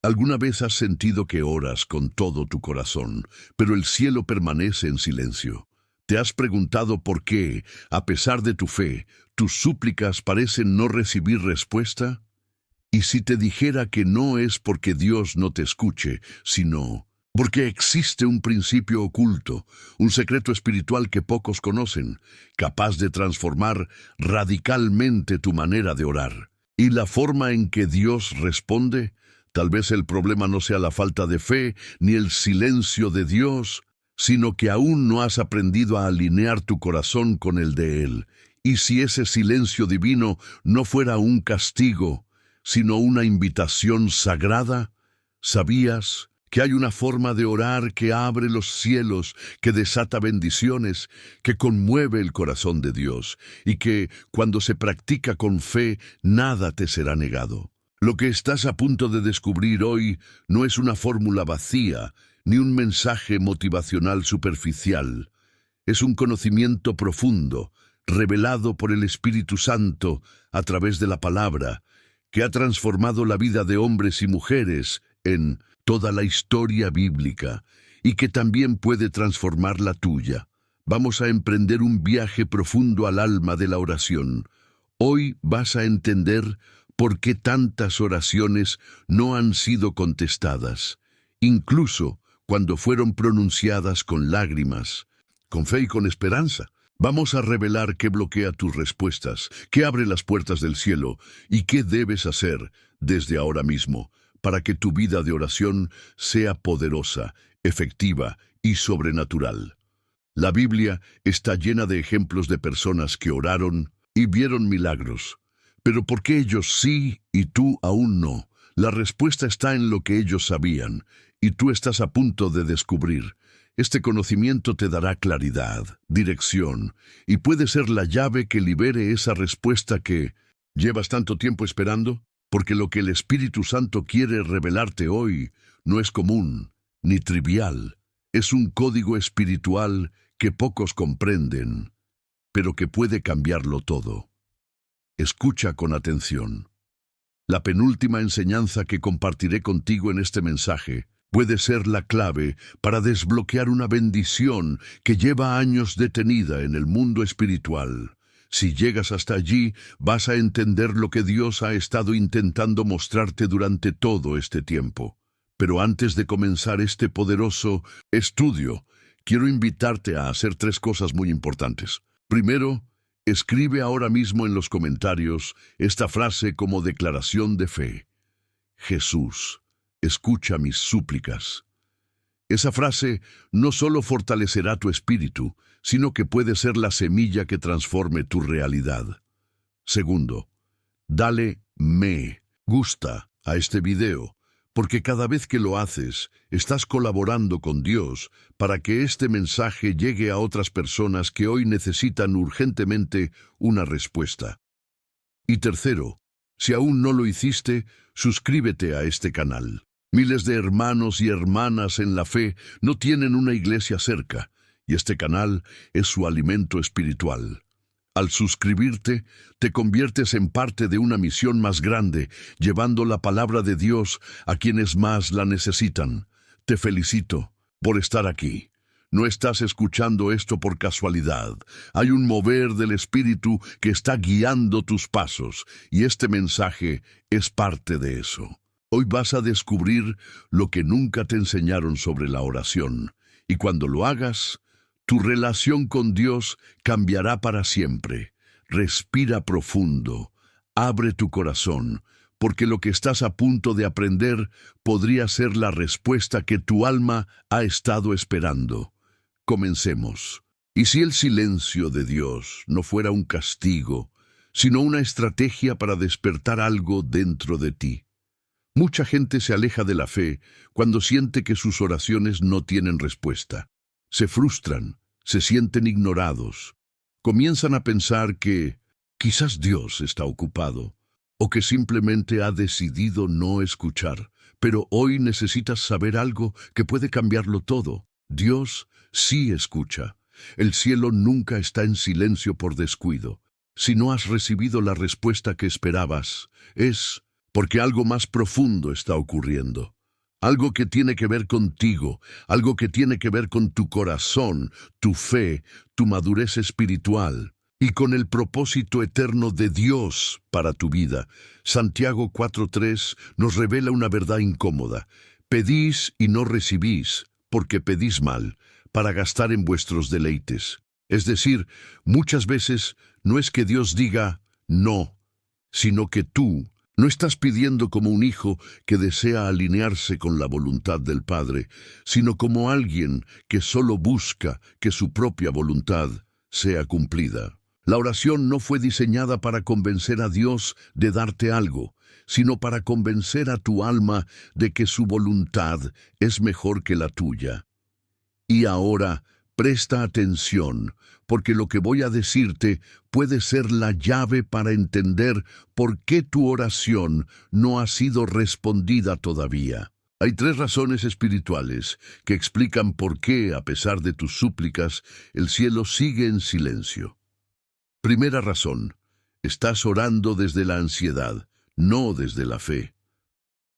¿Alguna vez has sentido que oras con todo tu corazón, pero el cielo permanece en silencio? ¿Te has preguntado por qué, a pesar de tu fe, tus súplicas parecen no recibir respuesta? ¿Y si te dijera que no es porque Dios no te escuche, sino porque existe un principio oculto, un secreto espiritual que pocos conocen, capaz de transformar radicalmente tu manera de orar? ¿Y la forma en que Dios responde? Tal vez el problema no sea la falta de fe ni el silencio de Dios, sino que aún no has aprendido a alinear tu corazón con el de Él. Y si ese silencio divino no fuera un castigo, sino una invitación sagrada, ¿sabías que hay una forma de orar que abre los cielos, que desata bendiciones, que conmueve el corazón de Dios, y que, cuando se practica con fe, nada te será negado? Lo que estás a punto de descubrir hoy no es una fórmula vacía, ni un mensaje motivacional superficial. Es un conocimiento profundo, revelado por el Espíritu Santo a través de la palabra, que ha transformado la vida de hombres y mujeres en toda la historia bíblica, y que también puede transformar la tuya. Vamos a emprender un viaje profundo al alma de la oración. Hoy vas a entender por qué tantas oraciones no han sido contestadas, incluso cuando fueron pronunciadas con lágrimas, con fe y con esperanza. Vamos a revelar qué bloquea tus respuestas, qué abre las puertas del cielo y qué debes hacer desde ahora mismo para que tu vida de oración sea poderosa, efectiva y sobrenatural. La Biblia está llena de ejemplos de personas que oraron y vieron milagros. Pero ¿por qué ellos sí y tú aún no? La respuesta está en lo que ellos sabían, y tú estás a punto de descubrir. Este conocimiento te dará claridad, dirección, y puede ser la llave que libere esa respuesta que llevas tanto tiempo esperando, porque lo que el Espíritu Santo quiere revelarte hoy no es común ni trivial. Es un código espiritual que pocos comprenden, pero que puede cambiarlo todo. Escucha con atención. La penúltima enseñanza que compartiré contigo en este mensaje puede ser la clave para desbloquear una bendición que lleva años detenida en el mundo espiritual. Si llegas hasta allí, vas a entender lo que Dios ha estado intentando mostrarte durante todo este tiempo. Pero antes de comenzar este poderoso estudio, quiero invitarte a hacer 3 cosas muy importantes. Primero, escribe ahora mismo en los comentarios esta frase como declaración de fe. Jesús, escucha mis súplicas. Esa frase no solo fortalecerá tu espíritu, sino que puede ser la semilla que transforme tu realidad. Segundo, dale me gusta a este video, porque cada vez que lo haces, estás colaborando con Dios para que este mensaje llegue a otras personas que hoy necesitan urgentemente una respuesta. Y tercero, si aún no lo hiciste, suscríbete a este canal. Miles de hermanos y hermanas en la fe no tienen una iglesia cerca, y este canal es su alimento espiritual. Al suscribirte, te conviertes en parte de una misión más grande, llevando la palabra de Dios a quienes más la necesitan. Te felicito por estar aquí. No estás escuchando esto por casualidad. Hay un mover del Espíritu que está guiando tus pasos, y este mensaje es parte de eso. Hoy vas a descubrir lo que nunca te enseñaron sobre la oración, y cuando lo hagas, tu relación con Dios cambiará para siempre. Respira profundo, abre tu corazón, porque lo que estás a punto de aprender podría ser la respuesta que tu alma ha estado esperando. Comencemos. ¿Y si el silencio de Dios no fuera un castigo, sino una estrategia para despertar algo dentro de ti? Mucha gente se aleja de la fe cuando siente que sus oraciones no tienen respuesta. Se frustran, se sienten ignorados. Comienzan a pensar que quizás Dios está ocupado o que simplemente ha decidido no escuchar. Pero hoy necesitas saber algo que puede cambiarlo todo. Dios sí escucha. El cielo nunca está en silencio por descuido. Si no has recibido la respuesta que esperabas, es porque algo más profundo está ocurriendo. Algo que tiene que ver contigo, algo que tiene que ver con tu corazón, tu fe, tu madurez espiritual y con el propósito eterno de Dios para tu vida. Santiago 4:3 nos revela una verdad incómoda. Pedís y no recibís, porque pedís mal, para gastar en vuestros deleites. Es decir, muchas veces no es que Dios diga no, sino que tú no estás pidiendo como un hijo que desea alinearse con la voluntad del Padre, sino como alguien que solo busca que su propia voluntad sea cumplida. La oración no fue diseñada para convencer a Dios de darte algo, sino para convencer a tu alma de que su voluntad es mejor que la tuya. Y ahora, presta atención, porque lo que voy a decirte puede ser la llave para entender por qué tu oración no ha sido respondida todavía. Hay 3 razones espirituales que explican por qué, a pesar de tus súplicas, el cielo sigue en silencio. Primera razón, estás orando desde la ansiedad, no desde la fe.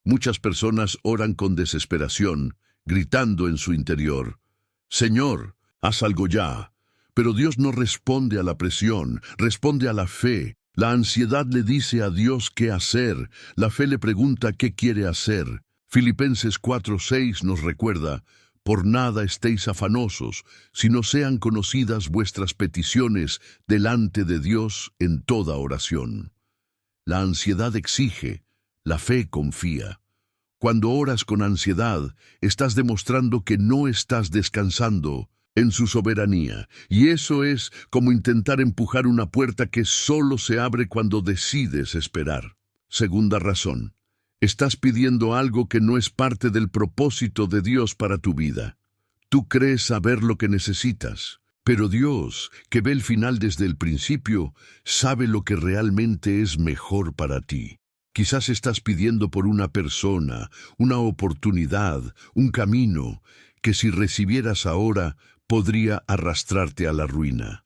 Muchas personas oran con desesperación, gritando en su interior: Señor, haz algo ya. Pero Dios no responde a la presión, responde a la fe. La ansiedad le dice a Dios qué hacer, la fe le pregunta qué quiere hacer. Filipenses 4:6 nos recuerda: por nada estéis afanosos, sino sean conocidas vuestras peticiones delante de Dios en toda oración. La ansiedad exige, la fe confía. Cuando oras con ansiedad, estás demostrando que no estás descansando en su soberanía, y eso es como intentar empujar una puerta que solo se abre cuando decides esperar. Segunda razón, estás pidiendo algo que no es parte del propósito de Dios para tu vida. Tú crees saber lo que necesitas, pero Dios, que ve el final desde el principio, sabe lo que realmente es mejor para ti. Quizás estás pidiendo por una persona, una oportunidad, un camino, que si recibieras ahora, podría arrastrarte a la ruina.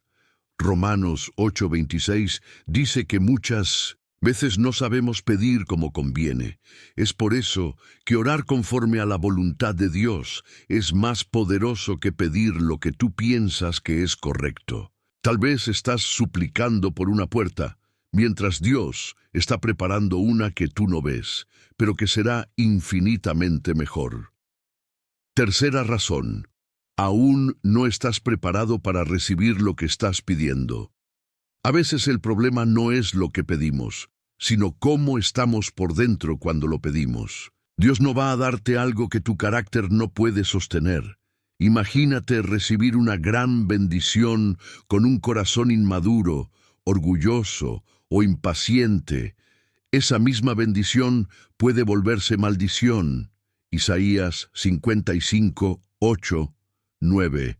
Romanos 8:26 dice que muchas veces no sabemos pedir como conviene. Es por eso que orar conforme a la voluntad de Dios es más poderoso que pedir lo que tú piensas que es correcto. Tal vez estás suplicando por una puerta, mientras Dios está preparando una que tú no ves, pero que será infinitamente mejor. Tercera razón, aún no estás preparado para recibir lo que estás pidiendo. A veces el problema no es lo que pedimos, sino cómo estamos por dentro cuando lo pedimos. Dios no va a darte algo que tu carácter no puede sostener. Imagínate recibir una gran bendición con un corazón inmaduro, orgulloso o impaciente. Esa misma bendición puede volverse maldición. Isaías 55:8-9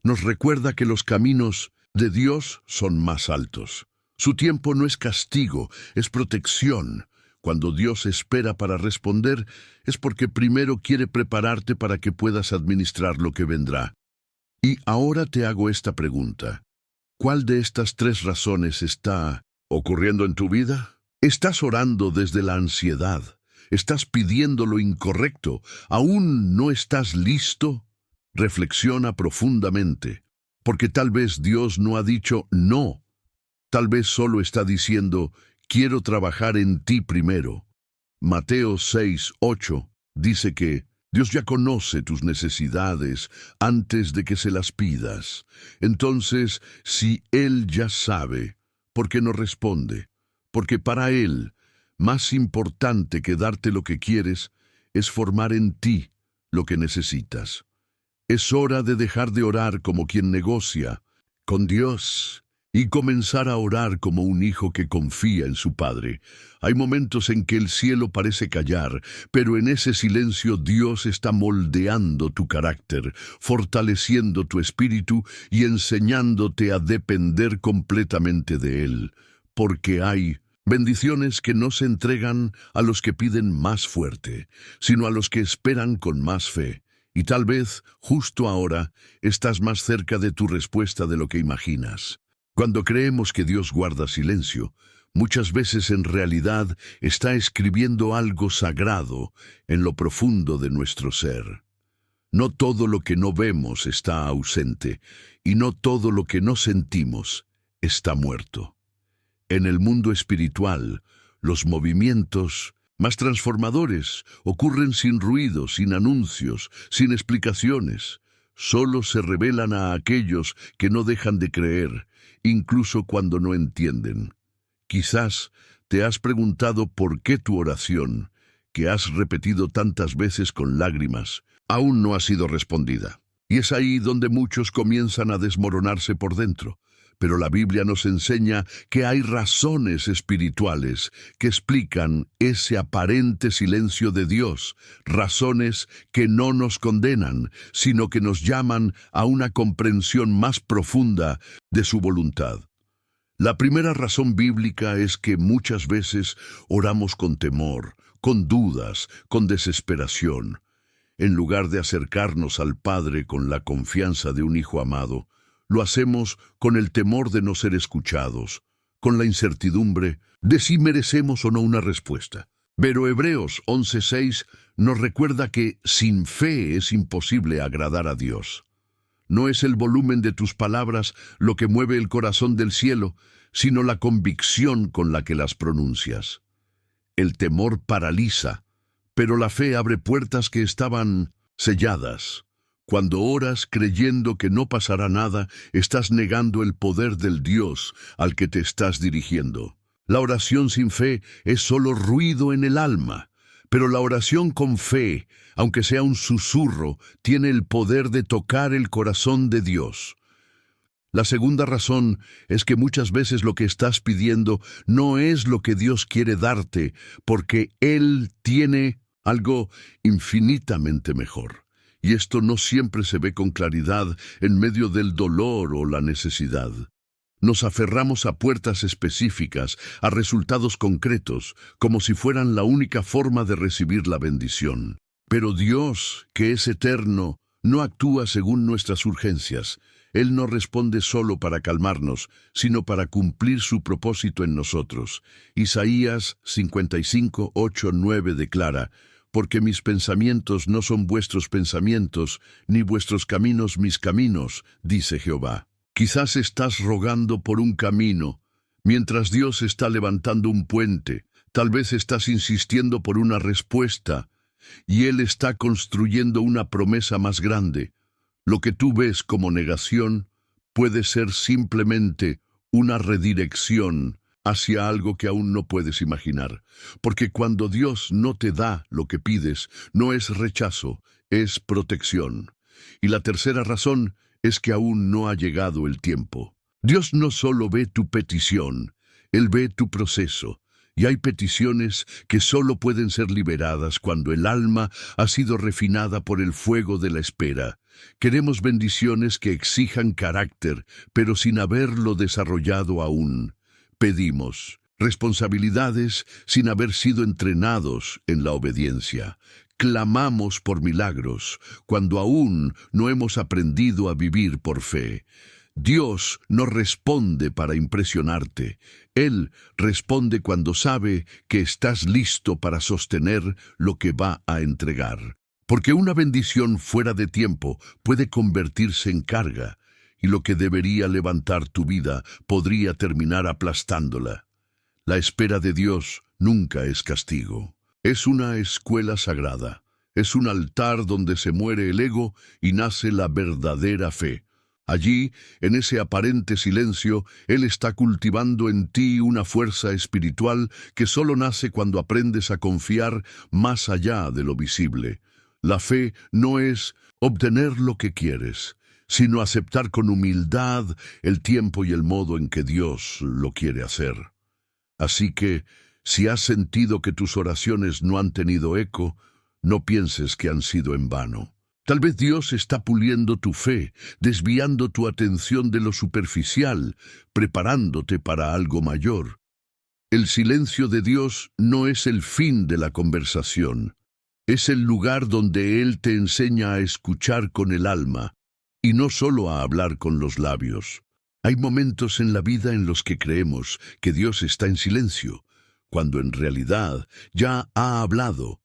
nos recuerda que los caminos de Dios son más altos. Su tiempo no es castigo, es protección. Cuando Dios espera para responder, es porque primero quiere prepararte para que puedas administrar lo que vendrá. Y ahora te hago esta pregunta: ¿cuál de estas 3 razones está ocurriendo en tu vida? ¿Estás orando desde la ansiedad? ¿Estás pidiendo lo incorrecto? ¿Aún no estás listo? Reflexiona profundamente, porque tal vez Dios no ha dicho no. Tal vez solo está diciendo: quiero trabajar en ti primero. Mateo 6:8 dice que Dios ya conoce tus necesidades antes de que se las pidas. Entonces, si Él ya sabe, ¿por qué no responde? Porque para Él, más importante que darte lo que quieres, es formar en ti lo que necesitas. Es hora de dejar de orar como quien negocia con Dios y comenzar a orar como un hijo que confía en su Padre. Hay momentos en que el cielo parece callar, pero en ese silencio Dios está moldeando tu carácter, fortaleciendo tu espíritu y enseñándote a depender completamente de Él. Porque hay bendiciones que no se entregan a los que piden más fuerte, sino a los que esperan con más fe. Y tal vez, justo ahora, estás más cerca de tu respuesta de lo que imaginas. Cuando creemos que Dios guarda silencio, muchas veces en realidad está escribiendo algo sagrado en lo profundo de nuestro ser. No todo lo que no vemos está ausente, y no todo lo que no sentimos está muerto. En el mundo espiritual, los movimientos más transformadores ocurren sin ruido, sin anuncios, sin explicaciones. Solo se revelan a aquellos que no dejan de creer, incluso cuando no entienden. Quizás te has preguntado por qué tu oración, que has repetido tantas veces con lágrimas, aún no ha sido respondida. Y es ahí donde muchos comienzan a desmoronarse por dentro. Pero la Biblia nos enseña que hay razones espirituales que explican ese aparente silencio de Dios, razones que no nos condenan, sino que nos llaman a una comprensión más profunda de su voluntad. La primera razón bíblica es que muchas veces oramos con temor, con dudas, con desesperación. En lugar de acercarnos al Padre con la confianza de un hijo amado, lo hacemos con el temor de no ser escuchados, con la incertidumbre de si merecemos o no una respuesta. Pero Hebreos 11:6 nos recuerda que sin fe es imposible agradar a Dios. No es el volumen de tus palabras lo que mueve el corazón del cielo, sino la convicción con la que las pronuncias. El temor paraliza, pero la fe abre puertas que estaban selladas. Cuando oras creyendo que no pasará nada, estás negando el poder del Dios al que te estás dirigiendo. La oración sin fe es solo ruido en el alma, pero la oración con fe, aunque sea un susurro, tiene el poder de tocar el corazón de Dios. La segunda razón es que muchas veces lo que estás pidiendo no es lo que Dios quiere darte, porque Él tiene algo infinitamente mejor. Y esto no siempre se ve con claridad en medio del dolor o la necesidad. Nos aferramos a puertas específicas, a resultados concretos, como si fueran la única forma de recibir la bendición. Pero Dios, que es eterno, no actúa según nuestras urgencias. Él no responde solo para calmarnos, sino para cumplir su propósito en nosotros. Isaías 55, 8, 9 declara: porque mis pensamientos no son vuestros pensamientos, ni vuestros caminos mis caminos, dice Jehová. Quizás estás rogando por un camino, mientras Dios está levantando un puente. Tal vez estás insistiendo por una respuesta, y Él está construyendo una promesa más grande. Lo que tú ves como negación puede ser simplemente una redirección hacia algo que aún no puedes imaginar. Porque cuando Dios no te da lo que pides, no es rechazo, es protección. Y la tercera razón es que aún no ha llegado el tiempo. Dios no solo ve tu petición, Él ve tu proceso. Y hay peticiones que solo pueden ser liberadas cuando el alma ha sido refinada por el fuego de la espera. Queremos bendiciones que exijan carácter, pero sin haberlo desarrollado aún. Pedimos responsabilidades sin haber sido entrenados en la obediencia. Clamamos por milagros cuando aún no hemos aprendido a vivir por fe. Dios no responde para impresionarte. Él responde cuando sabe que estás listo para sostener lo que va a entregar. Porque una bendición fuera de tiempo puede convertirse en carga, y lo que debería levantar tu vida podría terminar aplastándola. La espera de Dios nunca es castigo. Es una escuela sagrada. Es un altar donde se muere el ego y nace la verdadera fe. Allí, en ese aparente silencio, Él está cultivando en ti una fuerza espiritual que solo nace cuando aprendes a confiar más allá de lo visible. La fe no es obtener lo que quieres, sino aceptar con humildad el tiempo y el modo en que Dios lo quiere hacer. Así que, si has sentido que tus oraciones no han tenido eco, no pienses que han sido en vano. Tal vez Dios está puliendo tu fe, desviando tu atención de lo superficial, preparándote para algo mayor. El silencio de Dios no es el fin de la conversación. Es el lugar donde Él te enseña a escuchar con el alma, y no solo a hablar con los labios. Hay momentos en la vida en los que creemos que Dios está en silencio, cuando en realidad ya ha hablado,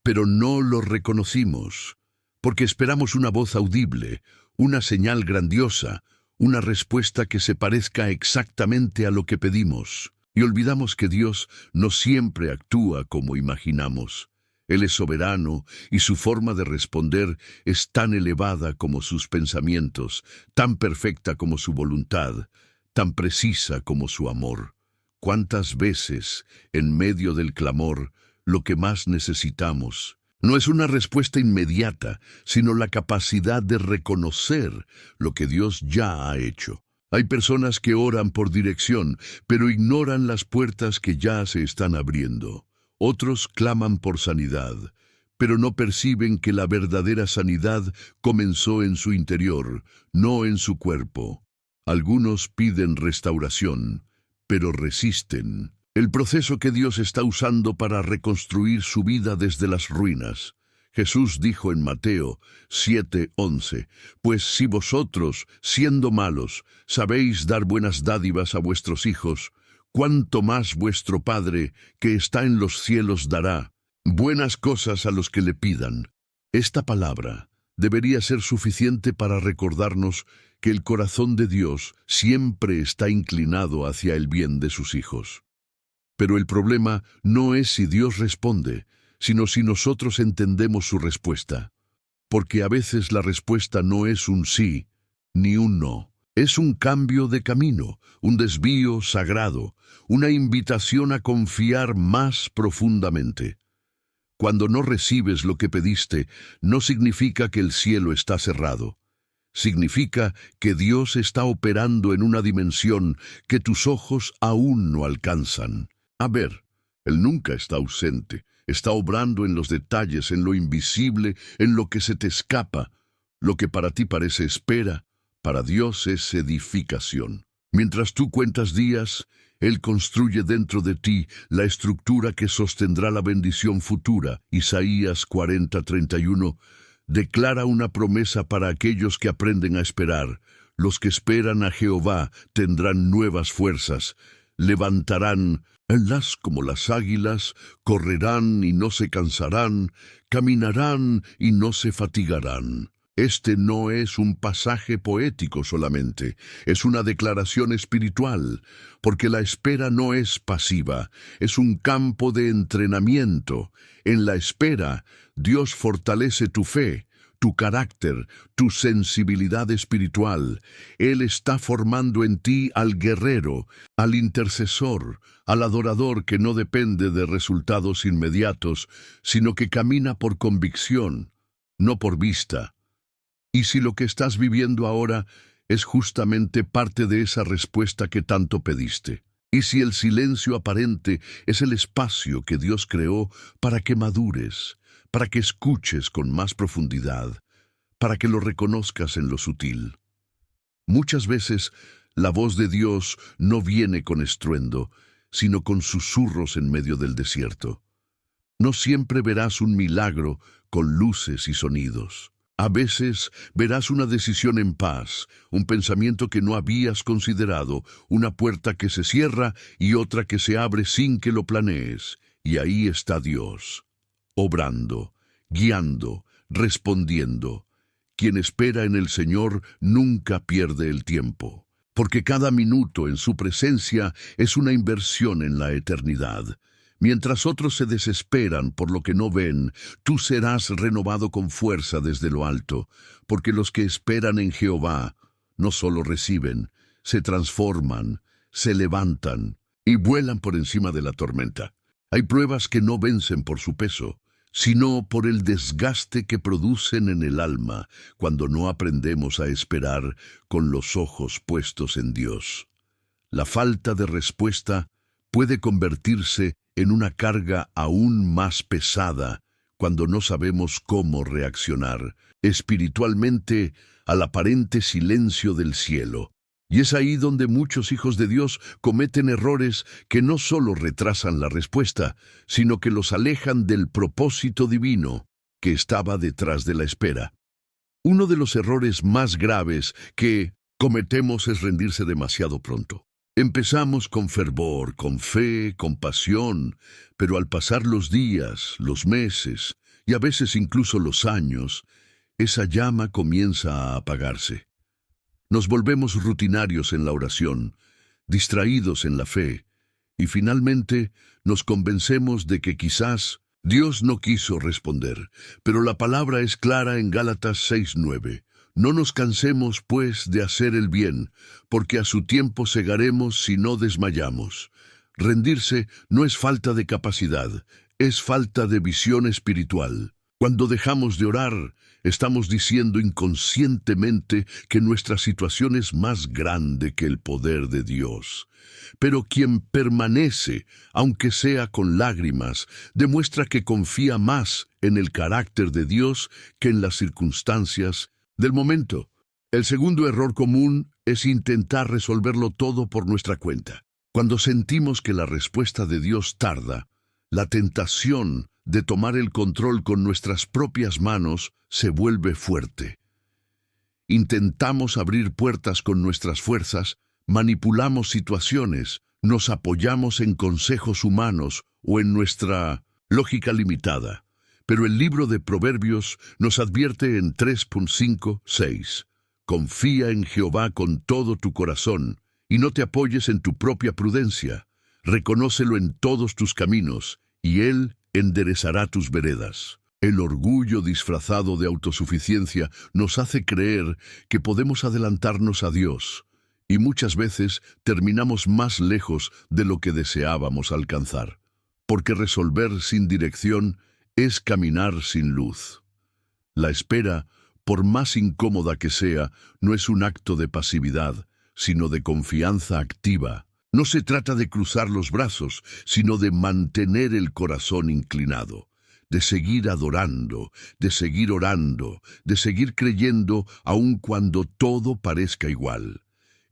pero no lo reconocimos, porque esperamos una voz audible, una señal grandiosa, una respuesta que se parezca exactamente a lo que pedimos, y olvidamos que Dios no siempre actúa como imaginamos. Él es soberano y su forma de responder es tan elevada como sus pensamientos, tan perfecta como su voluntad, tan precisa como su amor. ¿Cuántas veces, en medio del clamor, lo que más necesitamos no es una respuesta inmediata, sino la capacidad de reconocer lo que Dios ya ha hecho? Hay personas que oran por dirección, pero ignoran las puertas que ya se están abriendo. Otros claman por sanidad, pero no perciben que la verdadera sanidad comenzó en su interior, no en su cuerpo. Algunos piden restauración, pero resisten el proceso que Dios está usando para reconstruir su vida desde las ruinas. Jesús dijo en Mateo 7:11, «Pues si vosotros, siendo malos, sabéis dar buenas dádivas a vuestros hijos, cuánto más vuestro Padre, que está en los cielos, dará buenas cosas a los que le pidan». Esta palabra debería ser suficiente para recordarnos que el corazón de Dios siempre está inclinado hacia el bien de sus hijos. Pero el problema no es si Dios responde, sino si nosotros entendemos su respuesta. Porque a veces la respuesta no es un sí ni un no. Es un cambio de camino, un desvío sagrado, una invitación a confiar más profundamente. Cuando no recibes lo que pediste, no significa que el cielo está cerrado. Significa que Dios está operando en una dimensión que tus ojos aún no alcanzan. A ver, Él nunca está ausente, está obrando en los detalles, en lo invisible, en lo que se te escapa. Lo que para ti parece espera, para Dios es edificación. Mientras tú cuentas días, Él construye dentro de ti la estructura que sostendrá la bendición futura. Isaías 40:31 declara una promesa para aquellos que aprenden a esperar. Los que esperan a Jehová tendrán nuevas fuerzas, levantarán alas como las águilas, correrán y no se cansarán, caminarán y no se fatigarán. Este no es un pasaje poético solamente, es una declaración espiritual, porque la espera no es pasiva, es un campo de entrenamiento. En la espera, Dios fortalece tu fe, tu carácter, tu sensibilidad espiritual. Él está formando en ti al guerrero, al intercesor, al adorador que no depende de resultados inmediatos, sino que camina por convicción, no por vista. Y si lo que estás viviendo ahora es justamente parte de esa respuesta que tanto pediste, y si el silencio aparente es el espacio que Dios creó para que madures, para que escuches con más profundidad, para que lo reconozcas en lo sutil. Muchas veces la voz de Dios no viene con estruendo, sino con susurros en medio del desierto. No siempre verás un milagro con luces y sonidos. A veces verás una decisión en paz, un pensamiento que no habías considerado, una puerta que se cierra y otra que se abre sin que lo planees. Y ahí está Dios, obrando, guiando, respondiendo. Quien espera en el Señor nunca pierde el tiempo, porque cada minuto en su presencia es una inversión en la eternidad. Mientras otros se desesperan por lo que no ven, tú serás renovado con fuerza desde lo alto, porque los que esperan en Jehová no solo reciben, se transforman, se levantan y vuelan por encima de la tormenta. Hay pruebas que no vencen por su peso, sino por el desgaste que producen en el alma cuando no aprendemos a esperar con los ojos puestos en Dios. La falta de respuesta puede convertirse en una carga aún más pesada cuando no sabemos cómo reaccionar espiritualmente al aparente silencio del cielo. Y es ahí donde muchos hijos de Dios cometen errores que no solo retrasan la respuesta, sino que los alejan del propósito divino que estaba detrás de la espera. Uno de los errores más graves que cometemos es rendirse demasiado pronto. Empezamos con fervor, con fe, con pasión, pero al pasar los días, los meses y a veces incluso los años, esa llama comienza a apagarse. Nos volvemos rutinarios en la oración, distraídos en la fe, y finalmente nos convencemos de que quizás Dios no quiso responder. Pero la palabra es clara en Gálatas 6:9. No nos cansemos, pues, de hacer el bien, porque a su tiempo segaremos si no desmayamos. Rendirse no es falta de capacidad, es falta de visión espiritual. Cuando dejamos de orar, estamos diciendo inconscientemente que nuestra situación es más grande que el poder de Dios. Pero quien permanece, aunque sea con lágrimas, demuestra que confía más en el carácter de Dios que en las circunstancias del momento. El segundo error común es intentar resolverlo todo por nuestra cuenta. Cuando sentimos que la respuesta de Dios tarda, la tentación de tomar el control con nuestras propias manos se vuelve fuerte. Intentamos abrir puertas con nuestras fuerzas, manipulamos situaciones, nos apoyamos en consejos humanos o en nuestra lógica limitada. Pero el libro de Proverbios nos advierte en 3.5:6. Confía en Jehová con todo tu corazón y no te apoyes en tu propia prudencia. Reconócelo en todos tus caminos y Él enderezará tus veredas. El orgullo disfrazado de autosuficiencia nos hace creer que podemos adelantarnos a Dios, y muchas veces terminamos más lejos de lo que deseábamos alcanzar, porque resolver sin dirección es caminar sin luz. La espera, por más incómoda que sea, no es un acto de pasividad, sino de confianza activa. No se trata de cruzar los brazos, sino de mantener el corazón inclinado, de seguir adorando, de seguir orando, de seguir creyendo aun cuando todo parezca igual.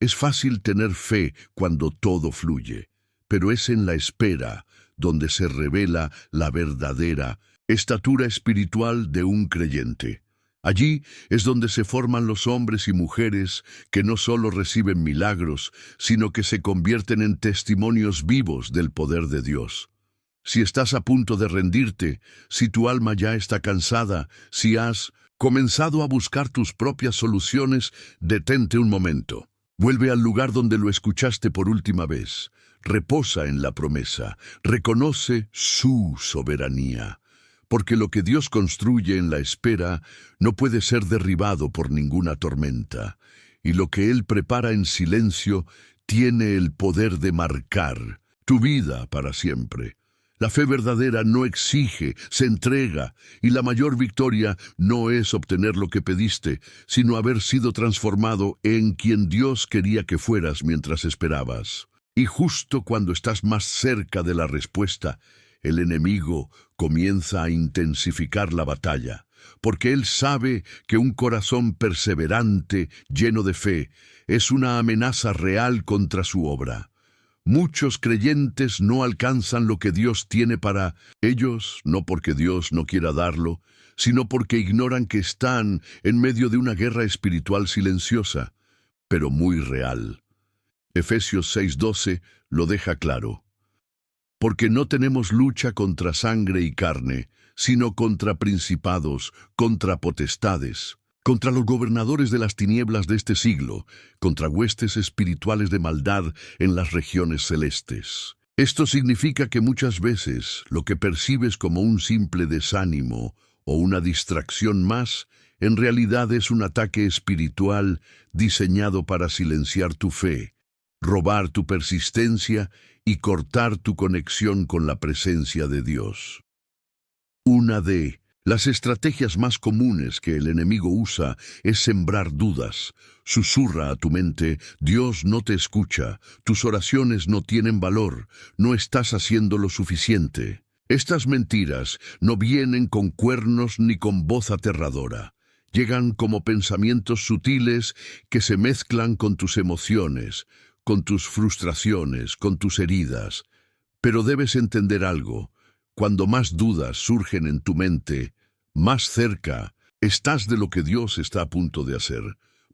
Es fácil tener fe cuando todo fluye, pero es en la espera donde se revela la verdadera estatura espiritual de un creyente. Allí es donde se forman los hombres y mujeres que no solo reciben milagros, sino que se convierten en testimonios vivos del poder de Dios. Si estás a punto de rendirte, si tu alma ya está cansada, si has comenzado a buscar tus propias soluciones, detente un momento. Vuelve al lugar donde lo escuchaste por última vez. Reposa en la promesa. Reconoce su soberanía. Porque lo que Dios construye en la espera no puede ser derribado por ninguna tormenta, y lo que Él prepara en silencio tiene el poder de marcar tu vida para siempre. La fe verdadera no exige, se entrega, y la mayor victoria no es obtener lo que pediste, sino haber sido transformado en quien Dios quería que fueras mientras esperabas. Y justo cuando estás más cerca de la respuesta, el enemigo comienza a intensificar la batalla, porque él sabe que un corazón perseverante, lleno de fe, es una amenaza real contra su obra. Muchos creyentes no alcanzan lo que Dios tiene para ellos, no porque Dios no quiera darlo, sino porque ignoran que están en medio de una guerra espiritual silenciosa, pero muy real. Efesios 6:12 lo deja claro. Porque no tenemos lucha contra sangre y carne, sino contra principados, contra potestades, contra los gobernadores de las tinieblas de este siglo, contra huestes espirituales de maldad en las regiones celestes. Esto significa que muchas veces lo que percibes como un simple desánimo o una distracción más, en realidad es un ataque espiritual diseñado para silenciar tu fe, robar tu persistencia y cortar tu conexión con la presencia de Dios. Una de las estrategias más comunes que el enemigo usa es sembrar dudas. Susurra a tu mente: Dios no te escucha, tus oraciones no tienen valor, no estás haciendo lo suficiente. Estas mentiras no vienen con cuernos ni con voz aterradora. Llegan como pensamientos sutiles que se mezclan con tus emociones, con tus frustraciones, con tus heridas. Pero debes entender algo: cuando más dudas surgen en tu mente, más cerca estás de lo que Dios está a punto de hacer.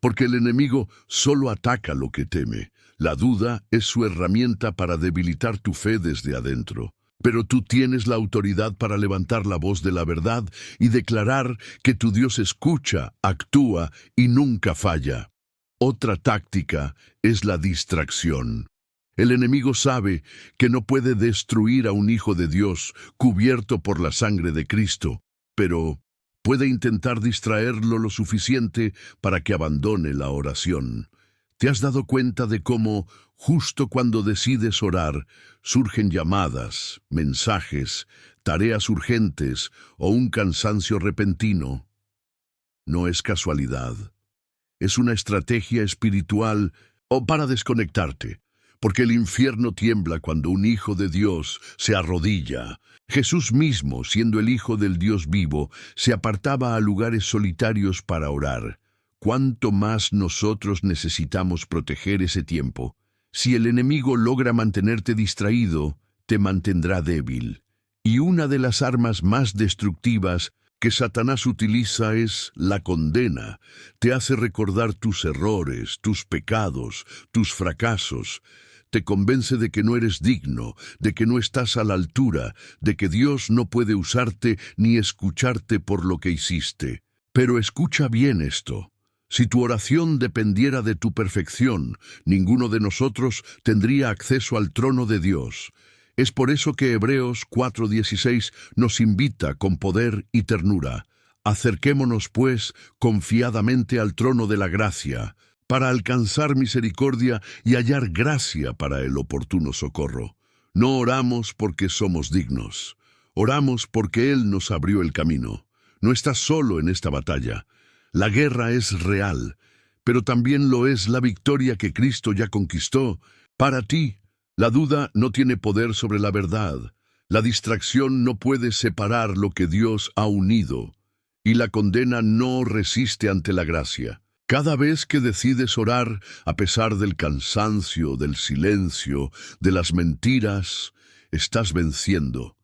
porque el enemigo solo ataca lo que teme. La duda es su herramienta para debilitar tu fe desde adentro. Pero tú tienes la autoridad para levantar la voz de la verdad y declarar que tu Dios escucha, actúa y nunca falla. Otra táctica es la distracción. El enemigo sabe que no puede destruir a un hijo de Dios cubierto por la sangre de Cristo, pero puede intentar distraerlo lo suficiente para que abandone la oración. ¿Te has dado cuenta de cómo, justo cuando decides orar, surgen llamadas, mensajes, tareas urgentes o un cansancio repentino? No es casualidad. Es una estrategia espiritual o para desconectarte, porque el infierno tiembla cuando un hijo de Dios se arrodilla. Jesús mismo, siendo el Hijo del Dios vivo, se apartaba a lugares solitarios para orar. ¿Cuánto más nosotros necesitamos proteger ese tiempo? Si el enemigo logra mantenerte distraído, te mantendrá débil. Y una de las armas más destructivas que Satanás utiliza es la condena. Te hace recordar tus errores, tus pecados, tus fracasos. Te convence de que no eres digno, de que no estás a la altura, de que Dios no puede usarte ni escucharte por lo que hiciste. Pero escucha bien esto. Si tu oración dependiera de tu perfección, ninguno de nosotros tendría acceso al trono de Dios. Es por eso que Hebreos 4:16 nos invita con poder y ternura. Acerquémonos, pues, confiadamente al trono de la gracia, para alcanzar misericordia y hallar gracia para el oportuno socorro. No oramos porque somos dignos. Oramos porque Él nos abrió el camino. No estás solo en esta batalla. La guerra es real, pero también lo es la victoria que Cristo ya conquistó para ti. La duda no tiene poder sobre la verdad. La distracción no puede separar lo que Dios ha unido. Y la condena no resiste ante la gracia. Cada vez que decides orar, a pesar del cansancio, del silencio, de las mentiras, estás venciendo.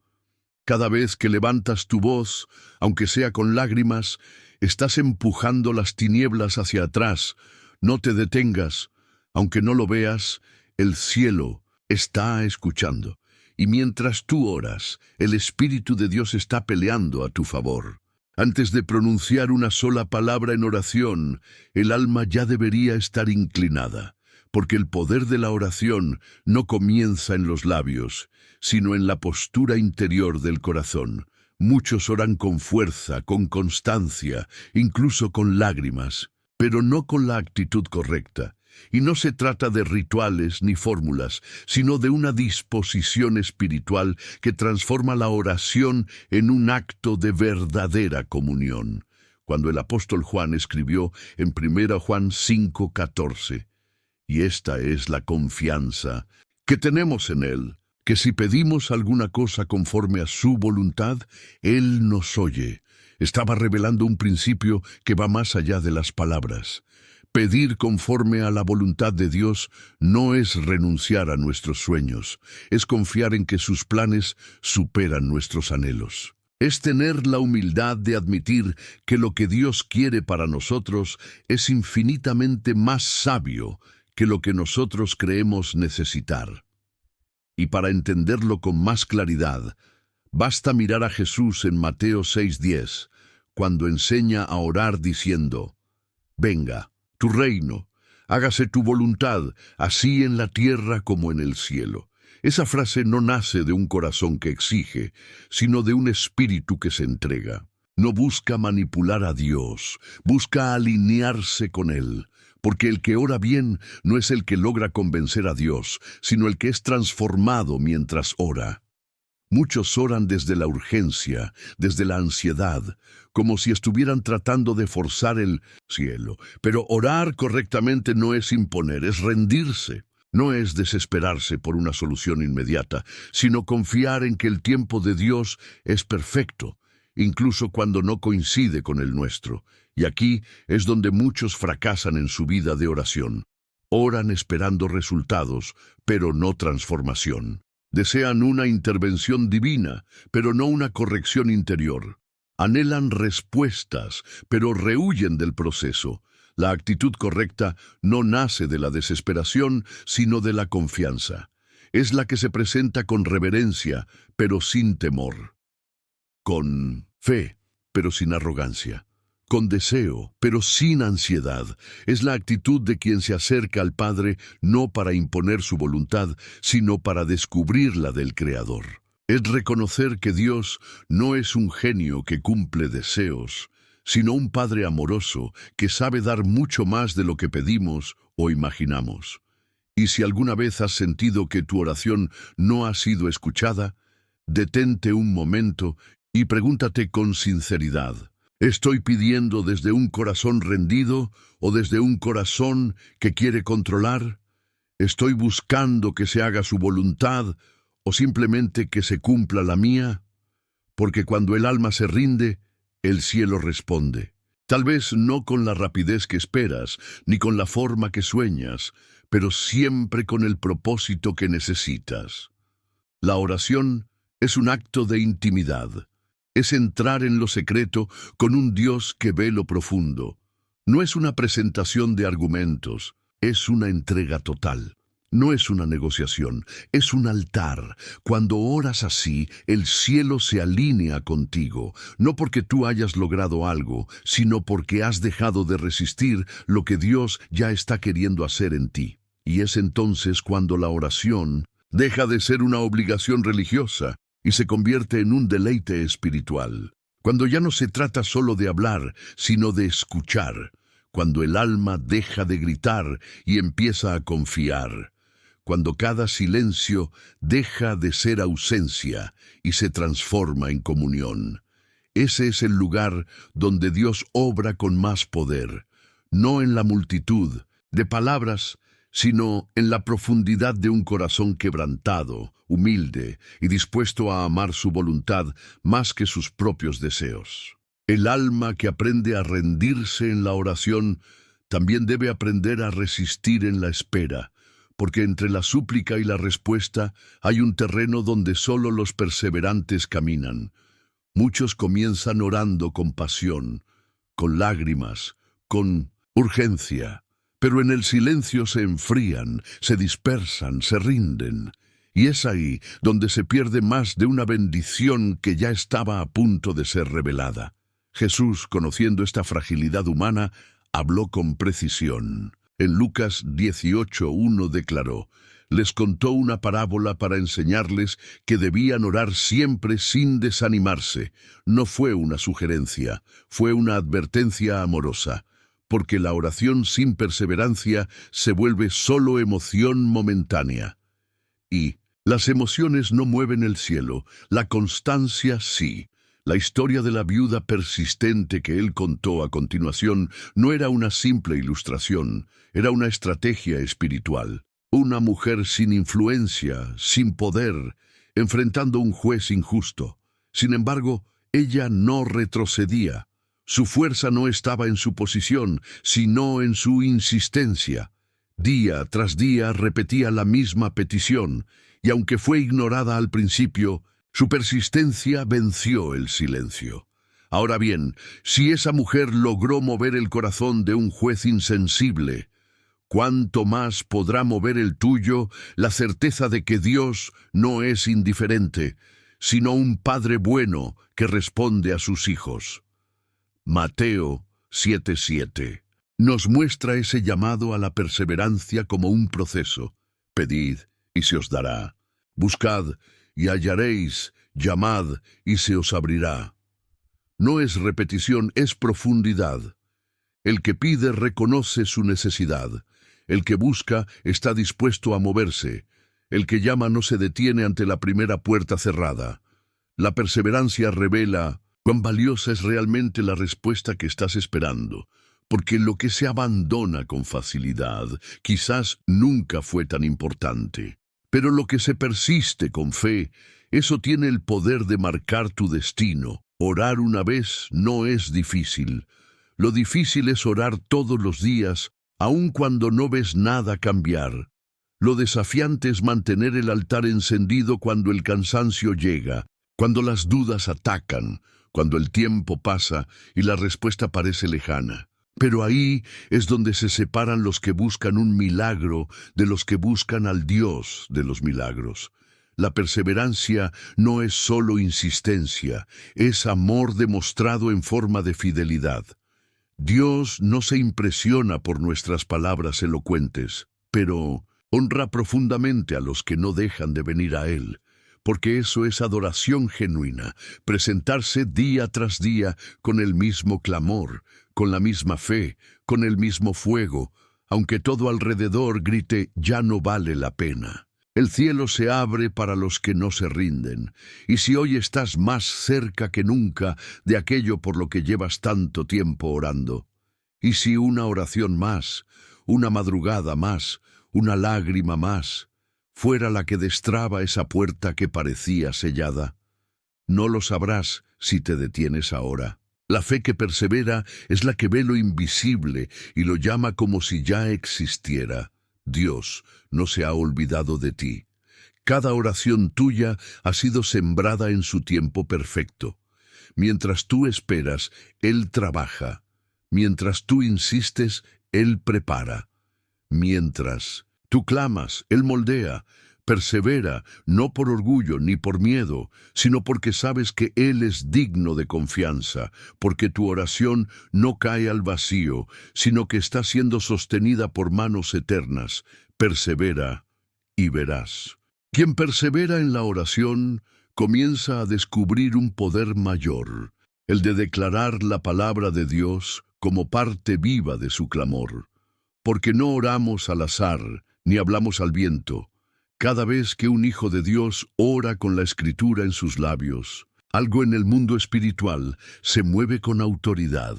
Cada vez que levantas tu voz, aunque sea con lágrimas, estás empujando las tinieblas hacia atrás. No te detengas. Aunque no lo veas, el cielo está escuchando. Y mientras tú oras, el Espíritu de Dios está peleando a tu favor. Antes de pronunciar una sola palabra en oración, el alma ya debería estar inclinada, porque el poder de la oración no comienza en los labios, sino en la postura interior del corazón. Muchos oran con fuerza, con constancia, incluso con lágrimas, pero no con la actitud correcta. Y no se trata de rituales ni fórmulas, sino de una disposición espiritual que transforma la oración en un acto de verdadera comunión. Cuando el apóstol Juan escribió en 1 Juan 5:14, y esta es la confianza que tenemos en Él, que si pedimos alguna cosa conforme a su voluntad, Él nos oye. Estaba revelando un principio que va más allá de las palabras. Pedir conforme a la voluntad de Dios no es renunciar a nuestros sueños, es confiar en que sus planes superan nuestros anhelos. Es tener la humildad de admitir que lo que Dios quiere para nosotros es infinitamente más sabio que lo que nosotros creemos necesitar. Y para entenderlo con más claridad, basta mirar a Jesús en Mateo 6:10, cuando enseña a orar diciendo: «Venga tu reino, hágase tu voluntad, así en la tierra como en el cielo». Esa frase no nace de un corazón que exige, sino de un espíritu que se entrega. No busca manipular a Dios, busca alinearse con Él, porque el que ora bien no es el que logra convencer a Dios, sino el que es transformado mientras ora. Muchos oran desde la urgencia, desde la ansiedad, como si estuvieran tratando de forzar el cielo. Pero orar correctamente no es imponer, es rendirse. No es desesperarse por una solución inmediata, sino confiar en que el tiempo de Dios es perfecto, incluso cuando no coincide con el nuestro. Y aquí es donde muchos fracasan en su vida de oración. Oran esperando resultados, pero no transformación. Desean una intervención divina, pero no una corrección interior. Anhelan respuestas, pero rehuyen del proceso. La actitud correcta no nace de la desesperación, sino de la confianza. Es la que se presenta con reverencia, pero sin temor. Con fe, pero sin arrogancia. Con deseo, pero sin ansiedad. Es la actitud de quien se acerca al Padre no para imponer su voluntad, sino para descubrir la del Creador. Es reconocer que Dios no es un genio que cumple deseos, sino un Padre amoroso que sabe dar mucho más de lo que pedimos o imaginamos. Y si alguna vez has sentido que tu oración no ha sido escuchada, detente un momento y pregúntate con sinceridad: ¿estoy pidiendo desde un corazón rendido o desde un corazón que quiere controlar? ¿Estoy buscando que se haga su voluntad o simplemente que se cumpla la mía? Porque cuando el alma se rinde, el cielo responde. Tal vez no con la rapidez que esperas, ni con la forma que sueñas, pero siempre con el propósito que necesitas. La oración es un acto de intimidad. Es entrar en lo secreto con un Dios que ve lo profundo. No es una presentación de argumentos, es una entrega total. No es una negociación, es un altar. Cuando oras así, el cielo se alinea contigo, no porque tú hayas logrado algo, sino porque has dejado de resistir lo que Dios ya está queriendo hacer en ti. Y es entonces cuando la oración deja de ser una obligación religiosa y se convierte en un deleite espiritual. Cuando ya no se trata solo de hablar, sino de escuchar. Cuando el alma deja de gritar y empieza a confiar. Cuando cada silencio deja de ser ausencia y se transforma en comunión. Ese es el lugar donde Dios obra con más poder, no en la multitud de palabras, sino en la profundidad de un corazón quebrantado, humilde y dispuesto a amar su voluntad más que sus propios deseos. El alma que aprende a rendirse en la oración también debe aprender a resistir en la espera, porque entre la súplica y la respuesta hay un terreno donde solo los perseverantes caminan. Muchos comienzan orando con pasión, con lágrimas, con urgencia, pero en el silencio se enfrían, se dispersan, se rinden. Y es ahí donde se pierde más de una bendición que ya estaba a punto de ser revelada. Jesús, conociendo esta fragilidad humana, habló con precisión. En Lucas 18:1 declaró: les contó una parábola para enseñarles que debían orar siempre sin desanimarse. No fue una sugerencia, fue una advertencia amorosa, porque la oración sin perseverancia se vuelve solo emoción momentánea. Y las emociones no mueven el cielo, la constancia sí. La historia de la viuda persistente que él contó a continuación no era una simple ilustración, era una estrategia espiritual. Una mujer sin influencia, sin poder, enfrentando un juez injusto. Sin embargo, ella no retrocedía. Su fuerza no estaba en su posición, sino en su insistencia. Día tras día repetía la misma petición, y aunque fue ignorada al principio, su persistencia venció el silencio. Ahora bien, si esa mujer logró mover el corazón de un juez insensible, ¿cuánto más podrá mover el tuyo la certeza de que Dios no es indiferente, sino un Padre bueno que responde a sus hijos? Mateo 7:7 nos muestra ese llamado a la perseverancia como un proceso. Pedid y se os dará. Buscad y hallaréis, llamad y se os abrirá. No es repetición, es profundidad. El que pide reconoce su necesidad. El que busca está dispuesto a moverse. El que llama no se detiene ante la primera puerta cerrada. La perseverancia revela cuán valiosa es realmente la respuesta que estás esperando, porque lo que se abandona con facilidad quizás nunca fue tan importante. Pero lo que se persiste con fe, eso tiene el poder de marcar tu destino. Orar una vez no es difícil. Lo difícil es orar todos los días, aun cuando no ves nada cambiar. Lo desafiante es mantener el altar encendido cuando el cansancio llega, cuando las dudas atacan, cuando el tiempo pasa y la respuesta parece lejana. Pero ahí es donde se separan los que buscan un milagro de los que buscan al Dios de los milagros. La perseverancia no es solo insistencia, es amor demostrado en forma de fidelidad. Dios no se impresiona por nuestras palabras elocuentes, pero honra profundamente a los que no dejan de venir a Él, porque eso es adoración genuina, presentarse día tras día con el mismo clamor, con la misma fe, con el mismo fuego, aunque todo alrededor grite «ya no vale la pena». El cielo se abre para los que no se rinden, y si hoy estás más cerca que nunca de aquello por lo que llevas tanto tiempo orando, y si una oración más, una madrugada más, una lágrima más, fuera la que destraba esa puerta que parecía sellada, no lo sabrás si te detienes ahora. La fe que persevera es la que ve lo invisible y lo llama como si ya existiera. Dios no se ha olvidado de ti. Cada oración tuya ha sido sembrada en su tiempo perfecto. Mientras tú esperas, Él trabaja. Mientras tú insistes, Él prepara. Mientras tú clamas, Él moldea. Persevera, no por orgullo ni por miedo, sino porque sabes que Él es digno de confianza, porque tu oración no cae al vacío, sino que está siendo sostenida por manos eternas. Persevera y verás. Quien persevera en la oración comienza a descubrir un poder mayor, el de declarar la palabra de Dios como parte viva de su clamor. Porque no oramos al azar, ni hablamos al viento. Cada vez que un hijo de Dios ora con la Escritura en sus labios, algo en el mundo espiritual se mueve con autoridad.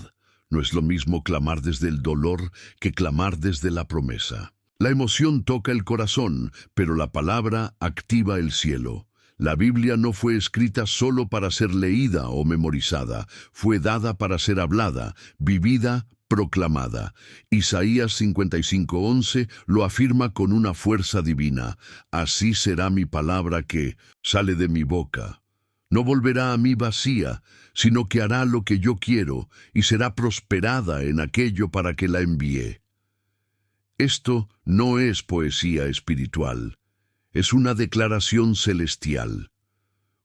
No es lo mismo clamar desde el dolor que clamar desde la promesa. La emoción toca el corazón, pero la palabra activa el cielo. La Biblia no fue escrita solo para ser leída o memorizada, fue dada para ser hablada, vivida, proclamada. Isaías 55:11 lo afirma con una fuerza divina. Así será mi palabra que sale de mi boca. No volverá a mí vacía, sino que hará lo que yo quiero y será prosperada en aquello para que la envié. Esto no es poesía espiritual, es una declaración celestial.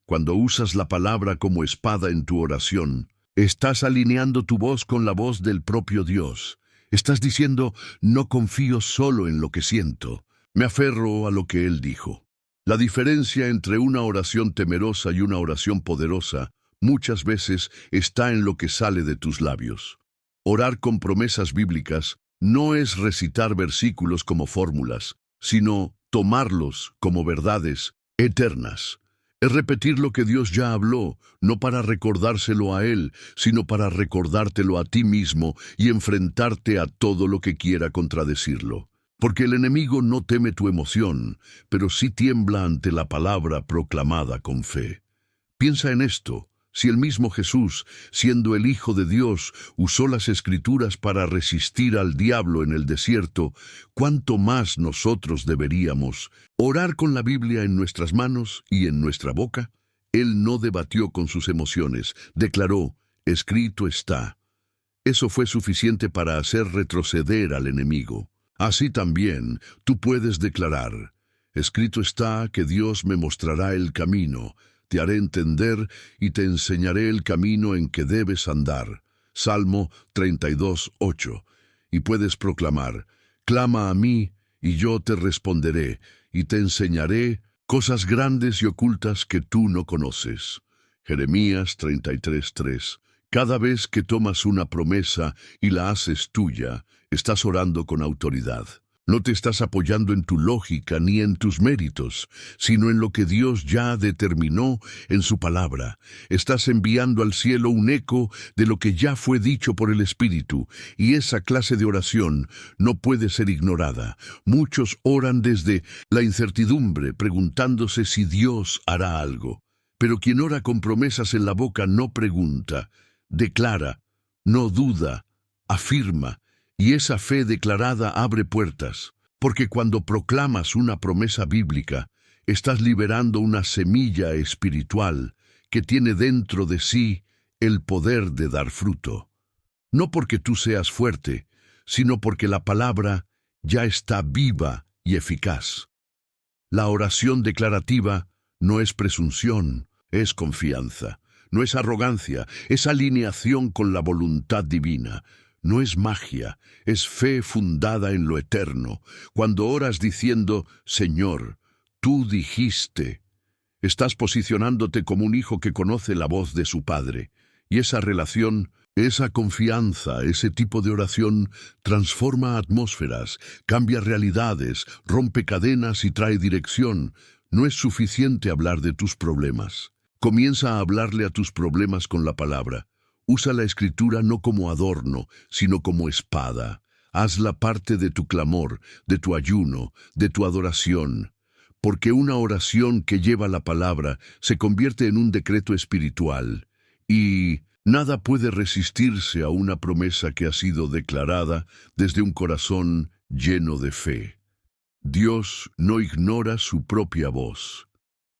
Cuando usas la palabra como espada en tu oración, estás alineando tu voz con la voz del propio Dios. Estás diciendo, no confío solo en lo que siento, me aferro a lo que Él dijo. La diferencia entre una oración temerosa y una oración poderosa muchas veces está en lo que sale de tus labios. Orar con promesas bíblicas no es recitar versículos como fórmulas, sino tomarlos como verdades eternas. Es repetir lo que Dios ya habló, no para recordárselo a Él, sino para recordártelo a ti mismo y enfrentarte a todo lo que quiera contradecirlo. Porque el enemigo no teme tu emoción, pero sí tiembla ante la palabra proclamada con fe. Piensa en esto. Si el mismo Jesús, siendo el Hijo de Dios, usó las Escrituras para resistir al diablo en el desierto, ¿cuánto más nosotros deberíamos orar con la Biblia en nuestras manos y en nuestra boca? Él no debatió con sus emociones, declaró, escrito está. Eso fue suficiente para hacer retroceder al enemigo. Así también tú puedes declarar, escrito está que Dios me mostrará el camino, te haré entender y te enseñaré el camino en que debes andar. Salmo 32:8. Y puedes proclamar, clama a mí y yo te responderé y te enseñaré cosas grandes y ocultas que tú no conoces. Jeremías 33:3. Cada vez que tomas una promesa y la haces tuya, estás orando con autoridad. No te estás apoyando en tu lógica ni en tus méritos, sino en lo que Dios ya determinó en su palabra. Estás enviando al cielo un eco de lo que ya fue dicho por el Espíritu, y esa clase de oración no puede ser ignorada. Muchos oran desde la incertidumbre, preguntándose si Dios hará algo. Pero quien ora con promesas en la boca no pregunta, declara, no duda, afirma. Y esa fe declarada abre puertas, porque cuando proclamas una promesa bíblica, estás liberando una semilla espiritual que tiene dentro de sí el poder de dar fruto. no porque tú seas fuerte, sino porque la palabra ya está viva y eficaz. La oración declarativa no es presunción, es confianza. No es arrogancia, es alineación con la voluntad divina. No es magia, es fe fundada en lo eterno. Cuando oras diciendo, Señor, tú dijiste, estás posicionándote como un hijo que conoce la voz de su padre. Y esa relación, esa confianza, ese tipo de oración transforma atmósferas, cambia realidades, rompe cadenas y trae dirección. No es suficiente hablar de tus problemas. Comienza a hablarle a tus problemas con la palabra. Usa la escritura no como adorno, sino como espada. Hazla parte de tu clamor, de tu ayuno, de tu adoración. Porque una oración que lleva la palabra se convierte en un decreto espiritual. Y nada puede resistirse a una promesa que ha sido declarada desde un corazón lleno de fe. Dios no ignora su propia voz.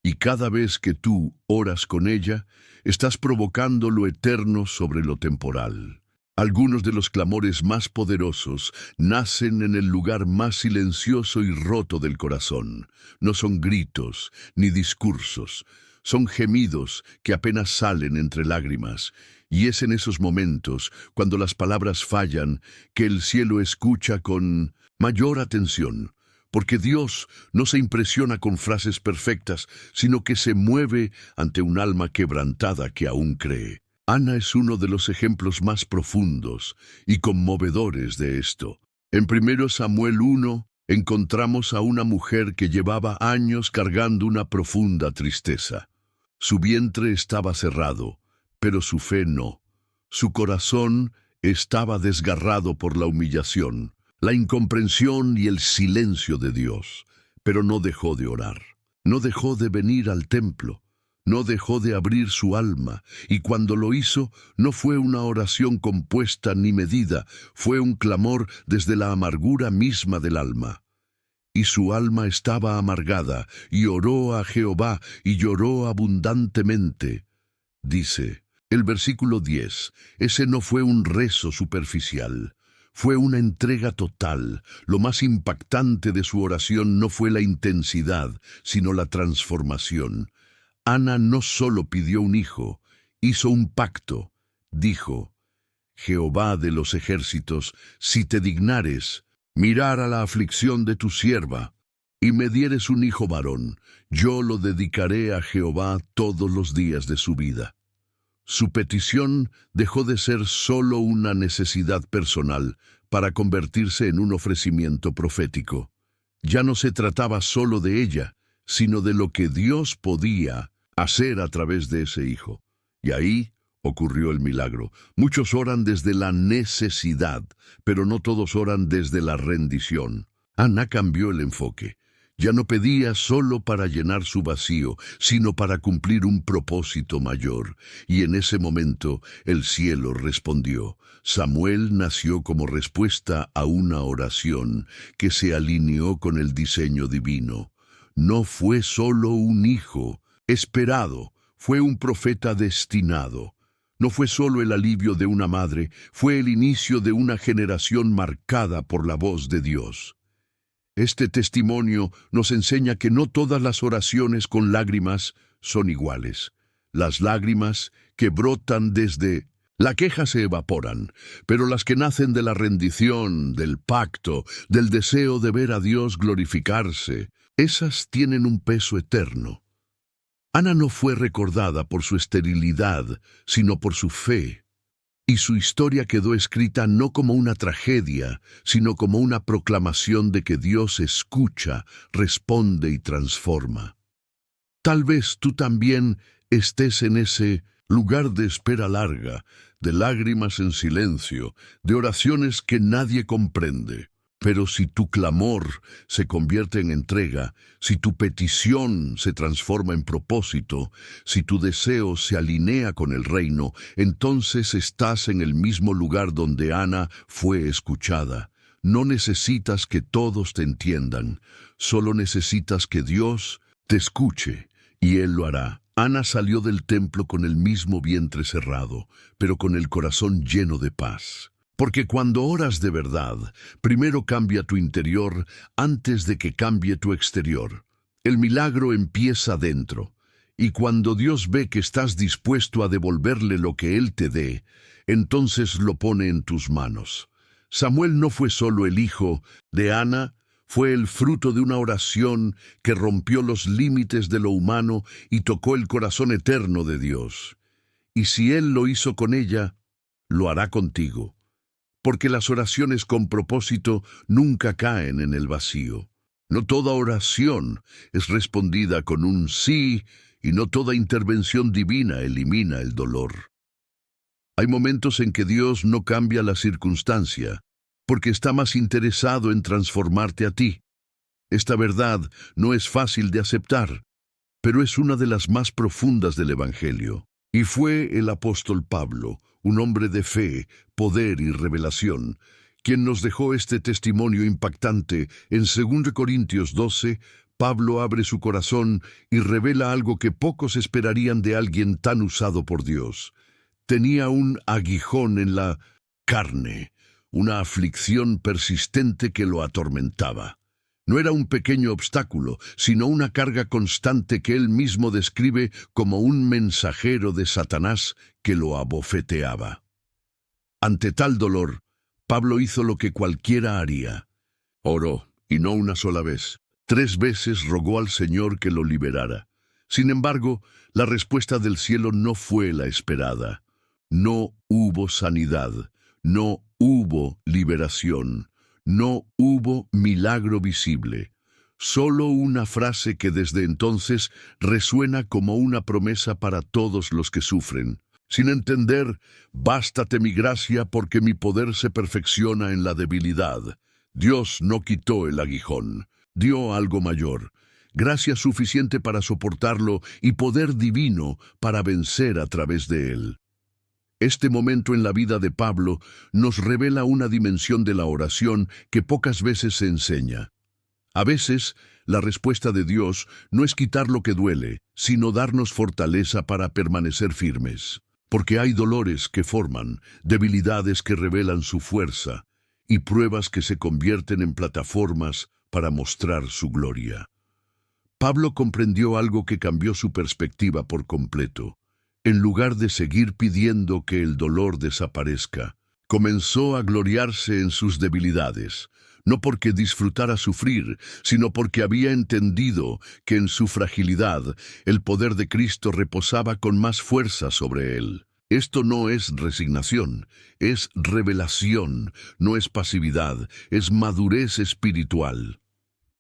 Y cada vez que tú oras con ella, estás provocando lo eterno sobre lo temporal. Algunos de los clamores más poderosos nacen en el lugar más silencioso y roto del corazón. No son gritos ni discursos, son gemidos que apenas salen entre lágrimas. Y es en esos momentos, cuando las palabras fallan, que el cielo escucha con mayor atención. Porque Dios no se impresiona con frases perfectas, sino que se mueve ante un alma quebrantada que aún cree. Ana es uno de los ejemplos más profundos y conmovedores de esto. En 1 Samuel 1 encontramos a una mujer que llevaba años cargando una profunda tristeza. Su vientre estaba cerrado, pero su fe no. Su corazón estaba desgarrado por la humillación, la incomprensión y el silencio de Dios, pero no dejó de orar, no dejó de venir al templo, no dejó de abrir su alma, y cuando lo hizo, no fue una oración compuesta ni medida, fue un clamor desde la amargura misma del alma. Y su alma estaba amargada, y oró a Jehová, y lloró abundantemente. Dice el versículo 10, ese no fue un rezo superficial. Fue una entrega total. Lo más impactante de su oración no fue la intensidad, sino la transformación. Ana no solo pidió un hijo, hizo un pacto. Dijo, Jehová de los ejércitos, si te dignares, mirar a la aflicción de tu sierva, y me dieres un hijo varón, yo lo dedicaré a Jehová todos los días de su vida. Su petición dejó de ser solo una necesidad personal para convertirse en un ofrecimiento profético. Ya no se trataba solo de ella, sino de lo que Dios podía hacer a través de ese hijo. Y ahí ocurrió el milagro. Muchos oran desde la necesidad, pero no todos oran desde la rendición. Ana cambió el enfoque. Ya no pedía solo para llenar su vacío, sino para cumplir un propósito mayor. Y en ese momento el cielo respondió. Samuel nació como respuesta a una oración que se alineó con el diseño divino. No fue solo un hijo esperado, fue un profeta destinado. No fue solo el alivio de una madre, fue el inicio de una generación marcada por la voz de Dios. Este testimonio nos enseña que no todas las oraciones con lágrimas son iguales. Las lágrimas que brotan desde la queja se evaporan, pero las que nacen de la rendición, del pacto, del deseo de ver a Dios glorificarse, esas tienen un peso eterno. Ana no fue recordada por su esterilidad, sino por su fe. Y su historia quedó escrita no como una tragedia, sino como una proclamación de que Dios escucha, responde y transforma. Tal vez tú también estés en ese lugar de espera larga, de lágrimas en silencio, de oraciones que nadie comprende. Pero si tu clamor se convierte en entrega, si tu petición se transforma en propósito, si tu deseo se alinea con el reino, entonces estás en el mismo lugar donde Ana fue escuchada. No necesitas que todos te entiendan, solo necesitas que Dios te escuche, y Él lo hará. Ana salió del templo con el mismo vientre cerrado, pero con el corazón lleno de paz. Porque cuando oras de verdad, primero cambia tu interior antes de que cambie tu exterior. El milagro empieza dentro, y cuando Dios ve que estás dispuesto a devolverle lo que Él te dé, entonces lo pone en tus manos. Samuel no fue solo el hijo de Ana, fue el fruto de una oración que rompió los límites de lo humano y tocó el corazón eterno de Dios. Y si Él lo hizo con ella, lo hará contigo. Porque las oraciones con propósito nunca caen en el vacío. No toda oración es respondida con un sí, y no toda intervención divina elimina el dolor. Hay momentos en que Dios no cambia la circunstancia, porque está más interesado en transformarte a ti. Esta verdad no es fácil de aceptar, pero es una de las más profundas del Evangelio. Y fue el apóstol Pablo, un hombre de fe, poder y revelación, quien nos dejó este testimonio impactante. En 2 Corintios 12, Pablo abre su corazón y revela algo que pocos esperarían de alguien tan usado por Dios. Tenía un aguijón en la carne, una aflicción persistente que lo atormentaba. No era un pequeño obstáculo, sino una carga constante que él mismo describe como un mensajero de Satanás que lo abofeteaba. Ante tal dolor, Pablo hizo lo que cualquiera haría. Oró, y no una sola vez. 3 veces rogó al Señor que lo liberara. Sin embargo, la respuesta del cielo no fue la esperada. No hubo sanidad, no hubo liberación. No hubo milagro visible, solo una frase que desde entonces resuena como una promesa para todos los que sufren. Sin entender, bástate mi gracia porque mi poder se perfecciona en la debilidad. Dios no quitó el aguijón, dio algo mayor, gracia suficiente para soportarlo y poder divino para vencer a través de él. Este momento en la vida de Pablo nos revela una dimensión de la oración que pocas veces se enseña. A veces, la respuesta de Dios no es quitar lo que duele, sino darnos fortaleza para permanecer firmes. Porque hay dolores que forman, debilidades que revelan su fuerza, y pruebas que se convierten en plataformas para mostrar su gloria. Pablo comprendió algo que cambió su perspectiva por completo. En lugar de seguir pidiendo que el dolor desaparezca, comenzó a gloriarse en sus debilidades, no porque disfrutara sufrir, sino porque había entendido que en su fragilidad el poder de Cristo reposaba con más fuerza sobre él. Esto no es resignación, es revelación, no es pasividad, es madurez espiritual.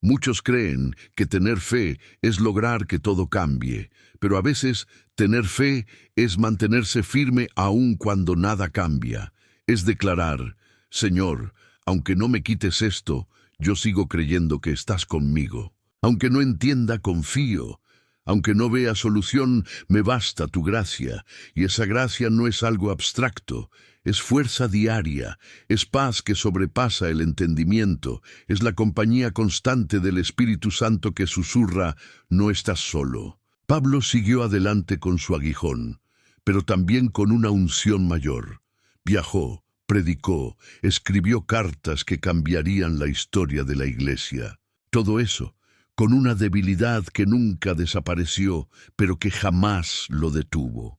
Muchos creen que tener fe es lograr que todo cambie, pero a veces tener fe es mantenerse firme aun cuando nada cambia. Es declarar, Señor, aunque no me quites esto, yo sigo creyendo que estás conmigo. Aunque no entienda, confío. Aunque no vea solución, me basta tu gracia, y esa gracia no es algo abstracto. Es fuerza diaria, es paz que sobrepasa el entendimiento, es la compañía constante del Espíritu Santo que susurra, no estás solo. Pablo siguió adelante con su aguijón, pero también con una unción mayor. Viajó, predicó, escribió cartas que cambiarían la historia de la Iglesia. Todo eso, con una debilidad que nunca desapareció, pero que jamás lo detuvo.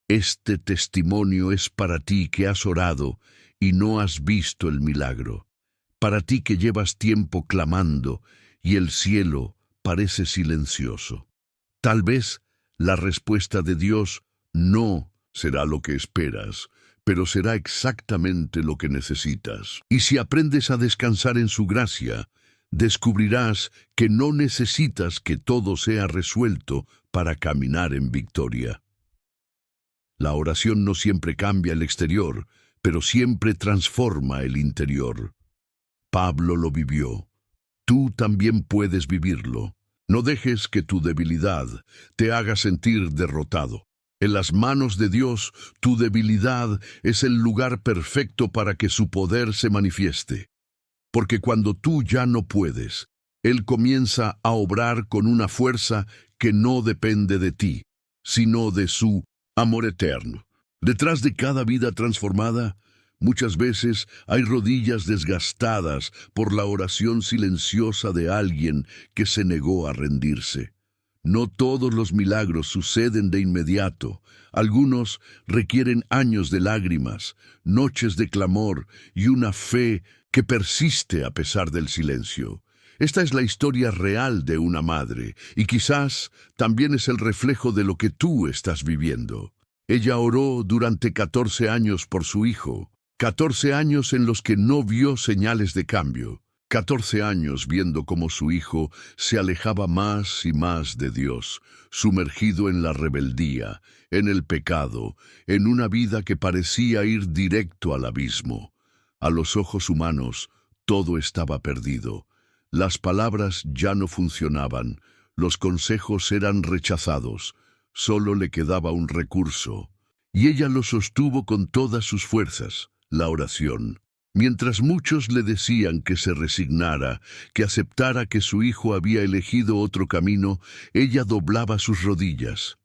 Este testimonio es para ti que has orado y no has visto el milagro, para ti que llevas tiempo clamando y el cielo parece silencioso. Tal vez la respuesta de Dios no será lo que esperas, pero será exactamente lo que necesitas. Y si aprendes a descansar en su gracia, descubrirás que no necesitas que todo sea resuelto para caminar en victoria. La oración no siempre cambia el exterior, pero siempre transforma el interior. Pablo lo vivió. Tú también puedes vivirlo. No dejes que tu debilidad te haga sentir derrotado. En las manos de Dios, tu debilidad es el lugar perfecto para que su poder se manifieste. Porque cuando tú ya no puedes, Él comienza a obrar con una fuerza que no depende de ti. sino de su amor eterno. Detrás de cada vida transformada, muchas veces hay rodillas desgastadas por la oración silenciosa de alguien que se negó a rendirse. No todos los milagros suceden de inmediato. Algunos requieren años de lágrimas, noches de clamor y una fe que persiste a pesar del silencio. Esta es la historia real de una madre, y quizás también es el reflejo de lo que tú estás viviendo. Ella oró durante 14 años por su hijo, 14 años en los que no vio señales de cambio. 14 años viendo cómo su hijo se alejaba más y más de Dios, sumergido en la rebeldía, en el pecado, en una vida que parecía ir directo al abismo. A los ojos humanos, todo estaba perdido. Las palabras ya no funcionaban, los consejos eran rechazados, solo le quedaba un recurso. Y ella lo sostuvo con todas sus fuerzas, la oración. Mientras muchos le decían que se resignara, que aceptara que su hijo había elegido otro camino, ella doblaba sus rodillas.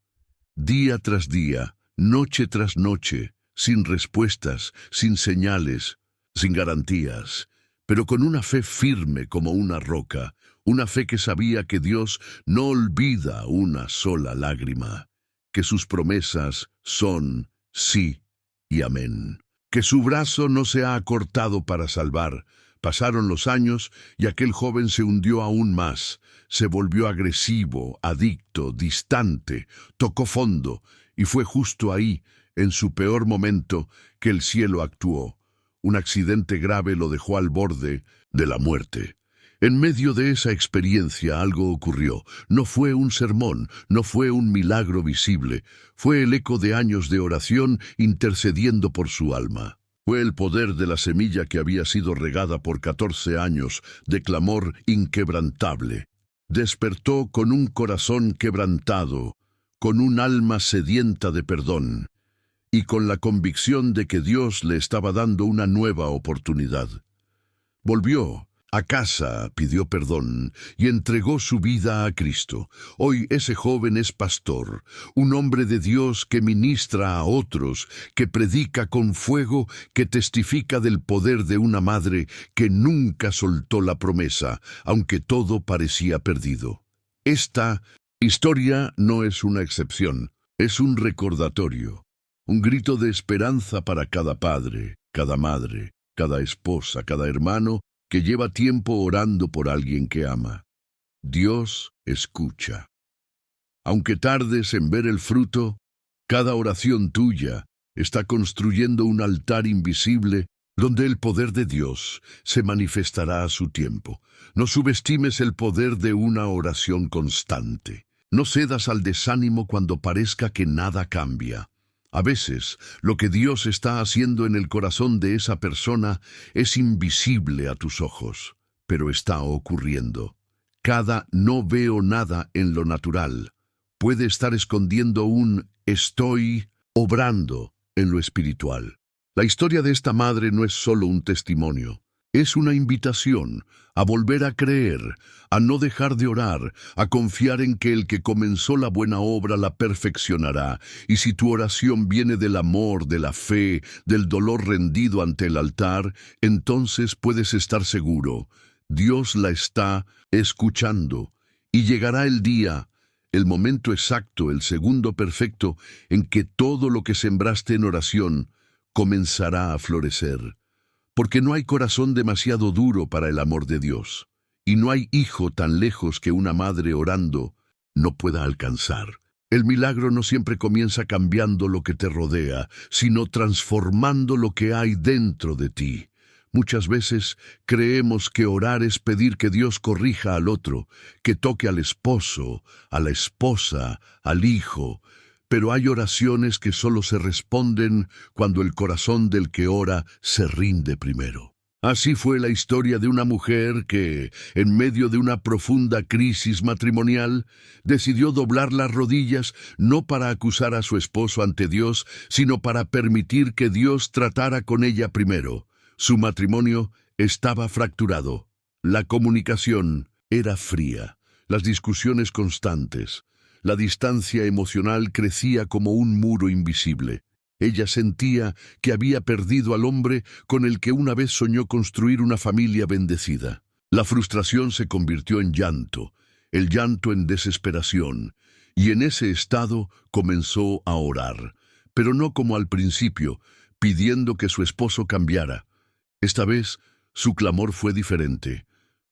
Día tras día, noche tras noche, sin respuestas, sin señales, sin garantías, pero con una fe firme como una roca, una fe que sabía que Dios no olvida una sola lágrima, que sus promesas son sí y amén. Que su brazo no se ha acortado para salvar. Pasaron los años y aquel joven se hundió aún más. Se volvió agresivo, adicto, distante, tocó fondo, y fue justo ahí, en su peor momento, que el cielo actuó. Un accidente grave lo dejó al borde de la muerte. En medio de esa experiencia algo ocurrió. No fue un sermón, no fue un milagro visible. Fue el eco de años de oración intercediendo por su alma. Fue el poder de la semilla que había sido regada por 14 años de clamor inquebrantable. Despertó con un corazón quebrantado, con un alma sedienta de perdón, y con la convicción de que Dios le estaba dando una nueva oportunidad. Volvió a casa, pidió perdón y entregó su vida a Cristo. Hoy ese joven es pastor, un hombre de Dios que ministra a otros, que predica con fuego, que testifica del poder de una madre que nunca soltó la promesa, aunque todo parecía perdido. Esta historia no es una excepción, es un recordatorio, un grito de esperanza para cada padre, cada madre, cada esposa, cada hermano, que lleva tiempo orando por alguien que ama. Dios escucha. Aunque tardes en ver el fruto, cada oración tuya está construyendo un altar invisible donde el poder de Dios se manifestará a su tiempo. No subestimes el poder de una oración constante. No cedas al desánimo cuando parezca que nada cambia. A veces, lo que Dios está haciendo en el corazón de esa persona es invisible a tus ojos, pero está ocurriendo. Cada no veo nada en lo natural puede estar escondiendo un estoy obrando en lo espiritual. La historia de esta madre no es solo un testimonio, es una invitación a volver a creer, a no dejar de orar, a confiar en que el que comenzó la buena obra la perfeccionará. Y si tu oración viene del amor, de la fe, del dolor rendido ante el altar, entonces puedes estar seguro, Dios la está escuchando. Y llegará el día, el momento exacto, el segundo perfecto, en que todo lo que sembraste en oración comenzará a florecer. Porque no hay corazón demasiado duro para el amor de Dios, y no hay hijo tan lejos que una madre orando no pueda alcanzar. El milagro no siempre comienza cambiando lo que te rodea, sino transformando lo que hay dentro de ti. Muchas veces creemos que orar es pedir que Dios corrija al otro, que toque al esposo, a la esposa, al hijo, pero hay oraciones que solo se responden cuando el corazón del que ora se rinde primero. Así fue la historia de una mujer que, en medio de una profunda crisis matrimonial, decidió doblar las rodillas no para acusar a su esposo ante Dios, sino para permitir que Dios tratara con ella primero. Su matrimonio estaba fracturado. La comunicación era fría, las discusiones constantes. La distancia emocional crecía como un muro invisible. Ella sentía que había perdido al hombre con el que una vez soñó construir una familia bendecida. La frustración se convirtió en llanto, el llanto en desesperación, y en ese estado comenzó a orar, pero no como al principio, pidiendo que su esposo cambiara. Esta vez, su clamor fue diferente.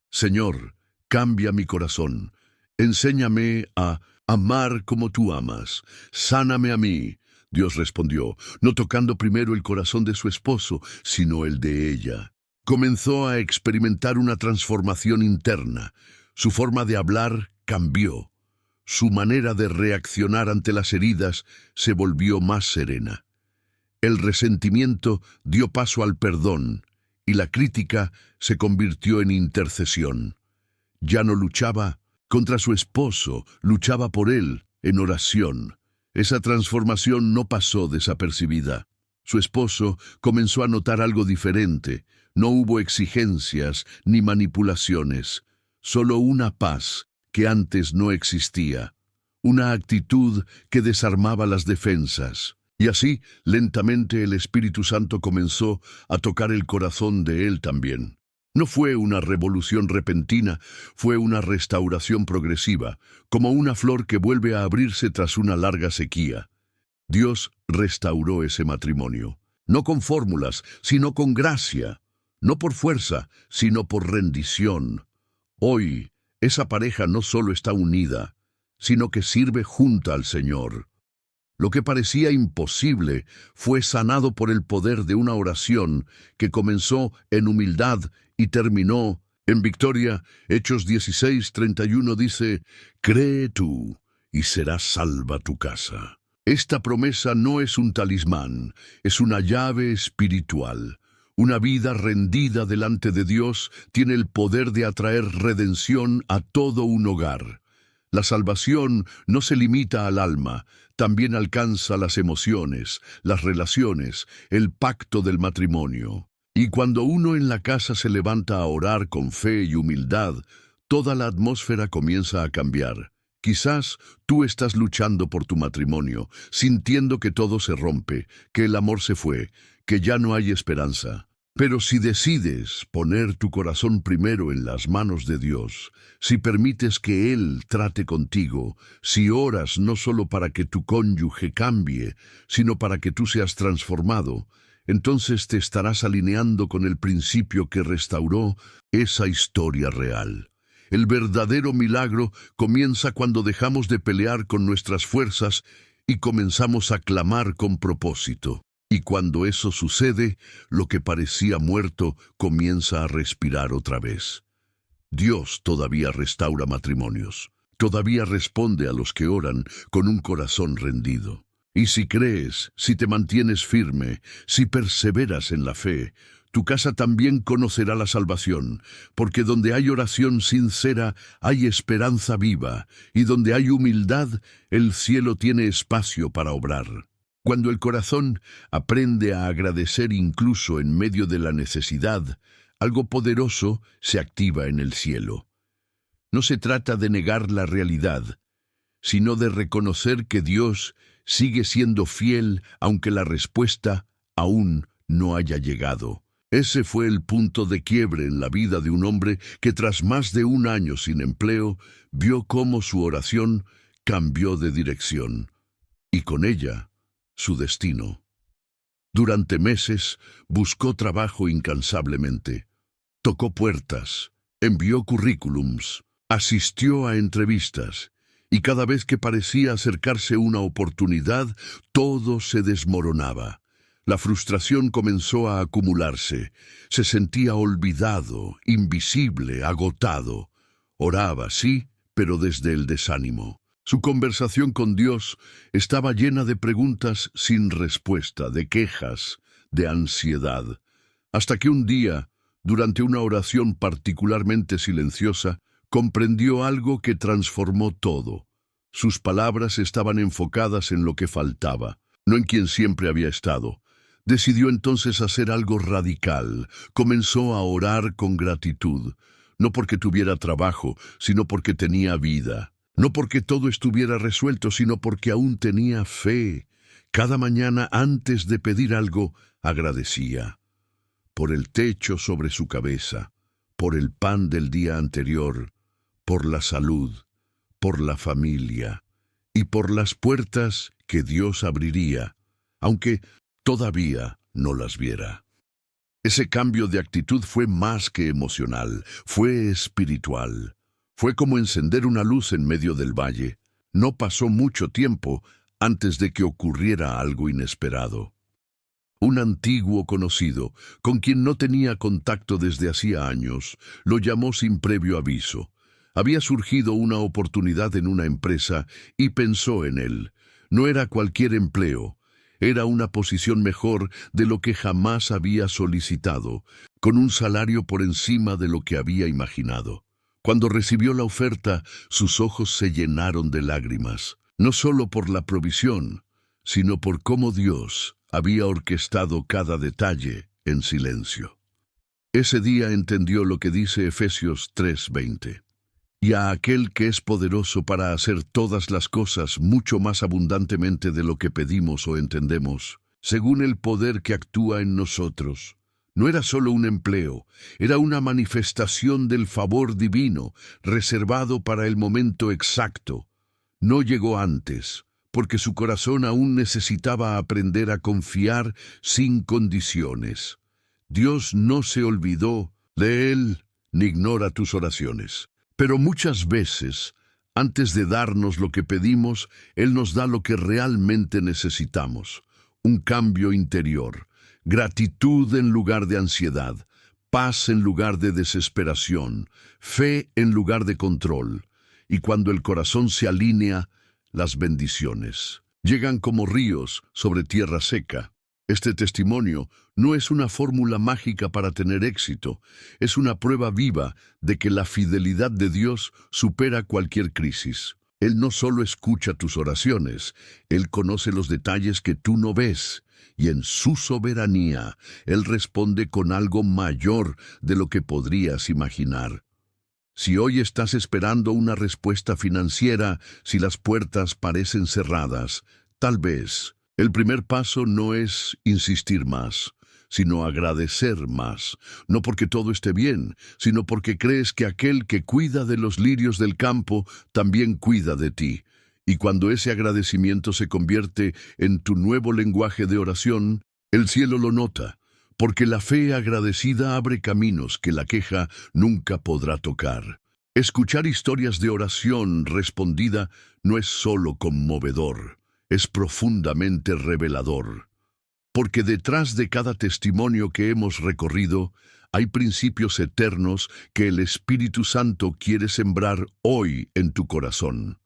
Señor, cambia mi corazón. Enséñame a amar como tú amas. Sáname a mí. Dios respondió, no tocando primero el corazón de su esposo, sino el de ella. Comenzó a experimentar una transformación interna. Su forma de hablar cambió. Su manera de reaccionar ante las heridas se volvió más serena. El resentimiento dio paso al perdón y la crítica se convirtió en intercesión. Ya no luchaba contra su esposo, luchaba por él en oración. Esa transformación no pasó desapercibida. Su esposo comenzó a notar algo diferente. No hubo exigencias ni manipulaciones, solo una paz que antes no existía, una actitud que desarmaba las defensas. Y así, lentamente, el Espíritu Santo comenzó a tocar el corazón de él también. No fue una revolución repentina, fue una restauración progresiva, como una flor que vuelve a abrirse tras una larga sequía. Dios restauró ese matrimonio, no con fórmulas, sino con gracia, no por fuerza, sino por rendición. Hoy, esa pareja no solo está unida, sino que sirve junta al Señor. Lo que parecía imposible fue sanado por el poder de una oración que comenzó en humildad y terminó en victoria. Hechos 16:31 dice, «Cree tú, y será salva tu casa». Esta promesa no es un talismán, es una llave espiritual. Una vida rendida delante de Dios tiene el poder de atraer redención a todo un hogar. La salvación no se limita al alma, también alcanza las emociones, las relaciones, el pacto del matrimonio. Y cuando uno en la casa se levanta a orar con fe y humildad, toda la atmósfera comienza a cambiar. Quizás tú estás luchando por tu matrimonio, sintiendo que todo se rompe, que el amor se fue, que ya no hay esperanza. Pero si decides poner tu corazón primero en las manos de Dios, si permites que Él trate contigo, si oras no solo para que tu cónyuge cambie, sino para que tú seas transformado, entonces te estarás alineando con el principio que restauró esa historia real. El verdadero milagro comienza cuando dejamos de pelear con nuestras fuerzas y comenzamos a clamar con propósito. Y cuando eso sucede, lo que parecía muerto comienza a respirar otra vez. Dios todavía restaura matrimonios, todavía responde a los que oran con un corazón rendido. Y si crees, si te mantienes firme, si perseveras en la fe, tu casa también conocerá la salvación, porque donde hay oración sincera hay esperanza viva, y donde hay humildad, el cielo tiene espacio para obrar. Cuando el corazón aprende a agradecer incluso en medio de la necesidad, algo poderoso se activa en el cielo. No se trata de negar la realidad, sino de reconocer que Dios sigue siendo fiel aunque la respuesta aún no haya llegado. Ese fue el punto de quiebre en la vida de un hombre que tras más de un año sin empleo, vio cómo su oración cambió de dirección, y con ella, su destino. Durante meses buscó trabajo incansablemente. Tocó puertas, envió currículums, asistió a entrevistas, y cada vez que parecía acercarse una oportunidad, todo se desmoronaba. La frustración comenzó a acumularse. Se sentía olvidado, invisible, agotado. Oraba, sí, pero desde el desánimo. Su conversación con Dios estaba llena de preguntas sin respuesta, de quejas, de ansiedad. Hasta que un día, durante una oración particularmente silenciosa, comprendió algo que transformó todo. Sus palabras estaban enfocadas en lo que faltaba, no en quien siempre había estado. Decidió entonces hacer algo radical. Comenzó a orar con gratitud, no porque tuviera trabajo, sino porque tenía vida. No porque todo estuviera resuelto, sino porque aún tenía fe. Cada mañana, antes de pedir algo, agradecía. Por el techo sobre su cabeza, por el pan del día anterior, por la salud, por la familia y por las puertas que Dios abriría, aunque todavía no las viera. Ese cambio de actitud fue más que emocional, fue espiritual. Fue como encender una luz en medio del valle. No pasó mucho tiempo antes de que ocurriera algo inesperado. Un antiguo conocido, con quien no tenía contacto desde hacía años, lo llamó sin previo aviso. Había surgido una oportunidad en una empresa y pensó en él. No era cualquier empleo, era una posición mejor de lo que jamás había solicitado, con un salario por encima de lo que había imaginado. Cuando recibió la oferta, sus ojos se llenaron de lágrimas, no solo por la provisión, sino por cómo Dios había orquestado cada detalle en silencio. Ese día entendió lo que dice Efesios 3:20. Y a aquel que es poderoso para hacer todas las cosas mucho más abundantemente de lo que pedimos o entendemos, según el poder que actúa en nosotros. No era solo un empleo, era una manifestación del favor divino, reservado para el momento exacto. No llegó antes, porque su corazón aún necesitaba aprender a confiar sin condiciones. Dios no se olvidó de él ni ignora tus oraciones. Pero muchas veces, antes de darnos lo que pedimos, Él nos da lo que realmente necesitamos. Un cambio interior, gratitud en lugar de ansiedad, paz en lugar de desesperación, fe en lugar de control. Y cuando el corazón se alinea, las bendiciones llegan como ríos sobre tierra seca. Este testimonio no es una fórmula mágica para tener éxito, es una prueba viva de que la fidelidad de Dios supera cualquier crisis. Él no solo escucha tus oraciones, Él conoce los detalles que tú no ves, y en su soberanía, Él responde con algo mayor de lo que podrías imaginar. Si hoy estás esperando una respuesta financiera, si las puertas parecen cerradas, tal vez el primer paso no es insistir más, sino agradecer más, no porque todo esté bien, sino porque crees que aquel que cuida de los lirios del campo también cuida de ti. Y cuando ese agradecimiento se convierte en tu nuevo lenguaje de oración, el cielo lo nota, porque la fe agradecida abre caminos que la queja nunca podrá tocar. Escuchar historias de oración respondida no es solo conmovedor, es profundamente revelador, porque detrás de cada testimonio que hemos recorrido hay principios eternos que el Espíritu Santo quiere sembrar hoy en tu corazón.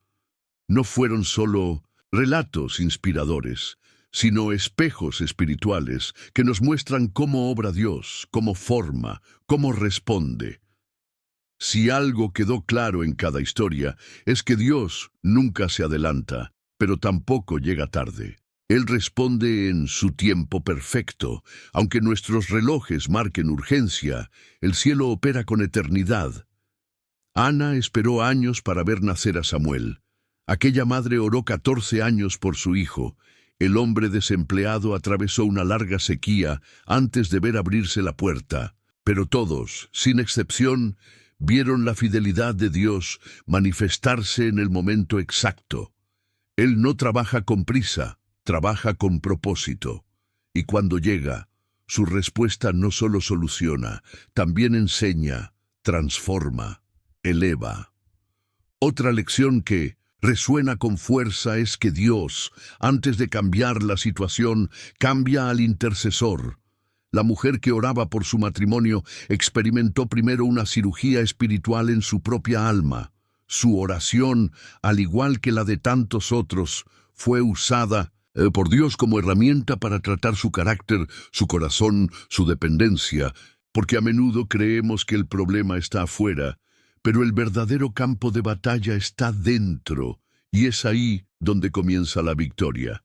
No fueron solo relatos inspiradores, sino espejos espirituales que nos muestran cómo obra Dios, cómo forma, cómo responde. Si algo quedó claro en cada historia, es que Dios nunca se adelanta, pero tampoco llega tarde. Él responde en su tiempo perfecto. Aunque nuestros relojes marquen urgencia, el cielo opera con eternidad. Ana esperó años para ver nacer a Samuel. Aquella madre oró 14 años por su hijo. El hombre desempleado atravesó una larga sequía antes de ver abrirse la puerta. Pero todos, sin excepción, vieron la fidelidad de Dios manifestarse en el momento exacto. Él no trabaja con prisa, trabaja con propósito. Y cuando llega, su respuesta no solo soluciona, también enseña, transforma, eleva. Otra lección que resuena con fuerza es que Dios, antes de cambiar la situación, cambia al intercesor. La mujer que oraba por su matrimonio experimentó primero una cirugía espiritual en su propia alma. Su oración, al igual que la de tantos otros, fue usada por Dios como herramienta para tratar su carácter, su corazón, su dependencia, porque a menudo creemos que el problema está afuera, pero el verdadero campo de batalla está dentro, y es ahí donde comienza la victoria.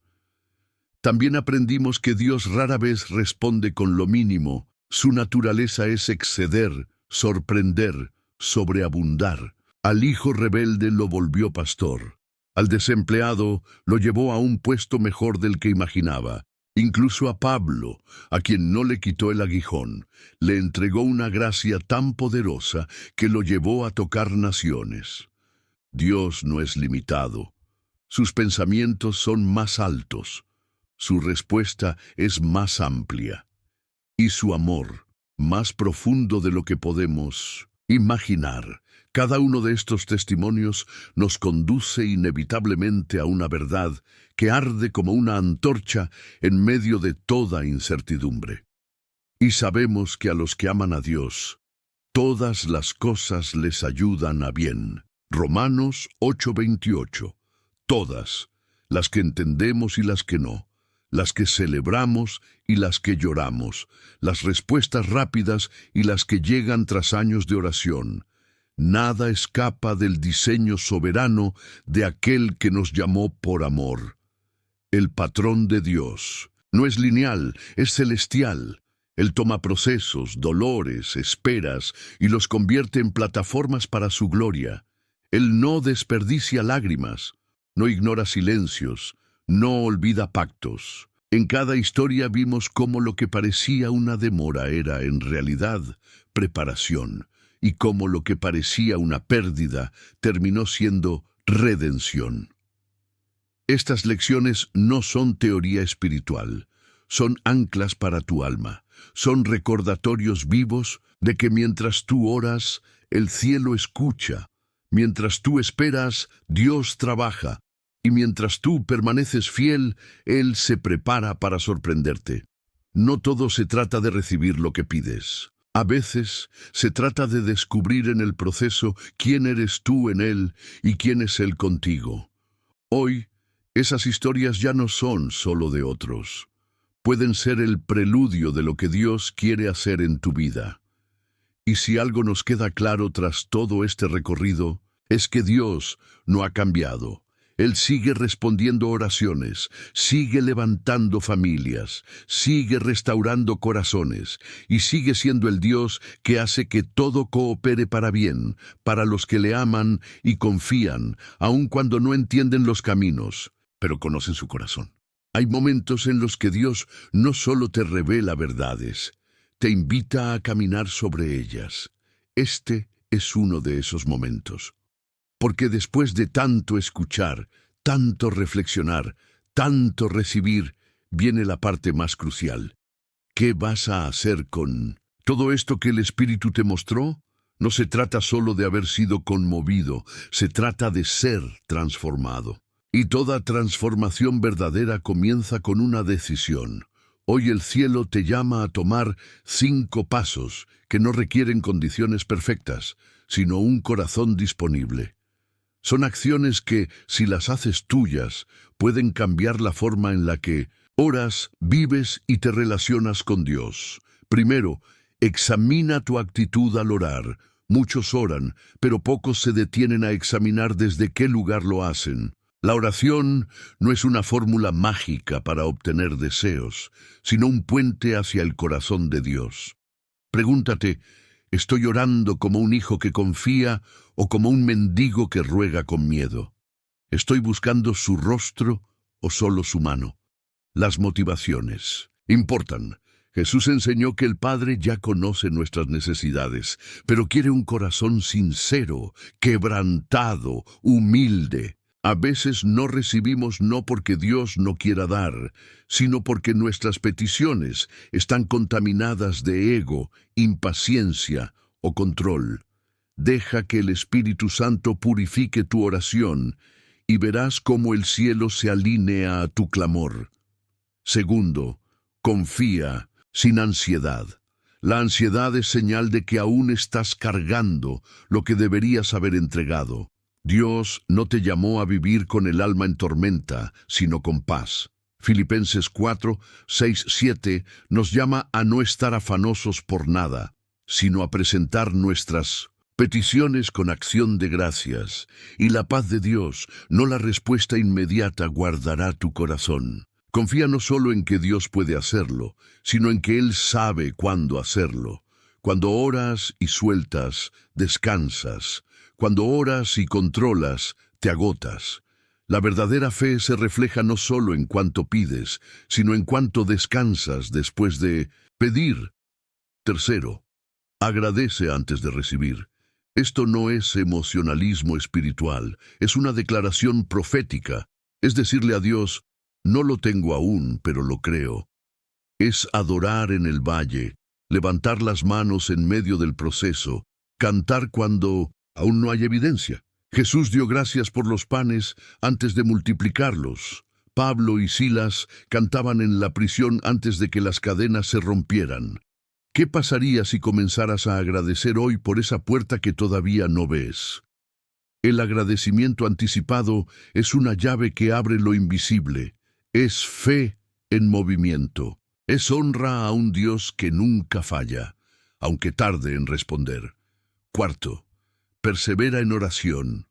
También aprendimos que Dios rara vez responde con lo mínimo. Su naturaleza es exceder, sorprender, sobreabundar. Al hijo rebelde lo volvió pastor. Al desempleado lo llevó a un puesto mejor del que imaginaba. Incluso a Pablo, a quien no le quitó el aguijón, le entregó una gracia tan poderosa que lo llevó a tocar naciones. Dios no es limitado. Sus pensamientos son más altos. Su respuesta es más amplia. Y su amor, más profundo de lo que podemos imaginar. Cada uno de estos testimonios nos conduce inevitablemente a una verdad que arde como una antorcha en medio de toda incertidumbre. Y sabemos que a los que aman a Dios, todas las cosas les ayudan a bien. Romanos 8:28. Todas, las que entendemos y las que no, las que celebramos y las que lloramos, las respuestas rápidas y las que llegan tras años de oración. Nada escapa del diseño soberano de aquel que nos llamó por amor. El patrón de Dios no es lineal, es celestial. Él toma procesos, dolores, esperas y los convierte en plataformas para su gloria. Él no desperdicia lágrimas, no ignora silencios, no olvida pactos. En cada historia vimos cómo lo que parecía una demora era en realidad preparación, y cómo lo que parecía una pérdida terminó siendo redención. Estas lecciones no son teoría espiritual, son anclas para tu alma, son recordatorios vivos de que mientras tú oras, el cielo escucha, mientras tú esperas, Dios trabaja, y mientras tú permaneces fiel, Él se prepara para sorprenderte. No todo se trata de recibir lo que pides. A veces se trata de descubrir en el proceso quién eres tú en Él y quién es Él contigo. Hoy, esas historias ya no son solo de otros. Pueden ser el preludio de lo que Dios quiere hacer en tu vida. Y si algo nos queda claro tras todo este recorrido, es que Dios no ha cambiado. Él sigue respondiendo oraciones, sigue levantando familias, sigue restaurando corazones y sigue siendo el Dios que hace que todo coopere para bien, para los que le aman y confían, aun cuando no entienden los caminos, pero conocen su corazón. Hay momentos en los que Dios no solo te revela verdades, te invita a caminar sobre ellas. Este es uno de esos momentos. Porque después de tanto escuchar, tanto reflexionar, tanto recibir, viene la parte más crucial. ¿Qué vas a hacer con todo esto que el Espíritu te mostró? No se trata solo de haber sido conmovido, se trata de ser transformado. Y toda transformación verdadera comienza con una decisión. Hoy el cielo te llama a tomar 5 pasos que no requieren condiciones perfectas, sino un corazón disponible. Son acciones que, si las haces tuyas, pueden cambiar la forma en la que oras, vives y te relacionas con Dios. Primero, examina tu actitud al orar. Muchos oran, pero pocos se detienen a examinar desde qué lugar lo hacen. La oración no es una fórmula mágica para obtener deseos, sino un puente hacia el corazón de Dios. Pregúntate, ¿estoy orando como un hijo que confía o como un mendigo que ruega con miedo? ¿Estoy buscando su rostro o solo su mano? Las motivaciones importan. Jesús enseñó que el Padre ya conoce nuestras necesidades, pero quiere un corazón sincero, quebrantado, humilde. A veces no recibimos no porque Dios no quiera dar, sino porque nuestras peticiones están contaminadas de ego, impaciencia o control. Deja que el Espíritu Santo purifique tu oración y verás cómo el cielo se alinea a tu clamor. Segundo, confía sin ansiedad. La ansiedad es señal de que aún estás cargando lo que deberías haber entregado. Dios no te llamó a vivir con el alma en tormenta, sino con paz. Filipenses 4, 6, 7 nos llama a no estar afanosos por nada, sino a presentar nuestras peticiones con acción de gracias, y la paz de Dios, no la respuesta inmediata, guardará tu corazón. Confía no solo en que Dios puede hacerlo, sino en que Él sabe cuándo hacerlo. Cuando oras y sueltas, descansas. Cuando oras y controlas, te agotas. La verdadera fe se refleja no solo en cuánto pides, sino en cuánto descansas después de pedir. Tercero, agradece antes de recibir. Esto no es emocionalismo espiritual, es una declaración profética. Es decirle a Dios, no lo tengo aún, pero lo creo. Es adorar en el valle, levantar las manos en medio del proceso, cantar cuando aún no hay evidencia. Jesús dio gracias por los panes antes de multiplicarlos. Pablo y Silas cantaban en la prisión antes de que las cadenas se rompieran. ¿Qué pasaría si comenzaras a agradecer hoy por esa puerta que todavía no ves? El agradecimiento anticipado es una llave que abre lo invisible. Es fe en movimiento. Es honra a un Dios que nunca falla, aunque tarde en responder. Cuarto, persevera en oración.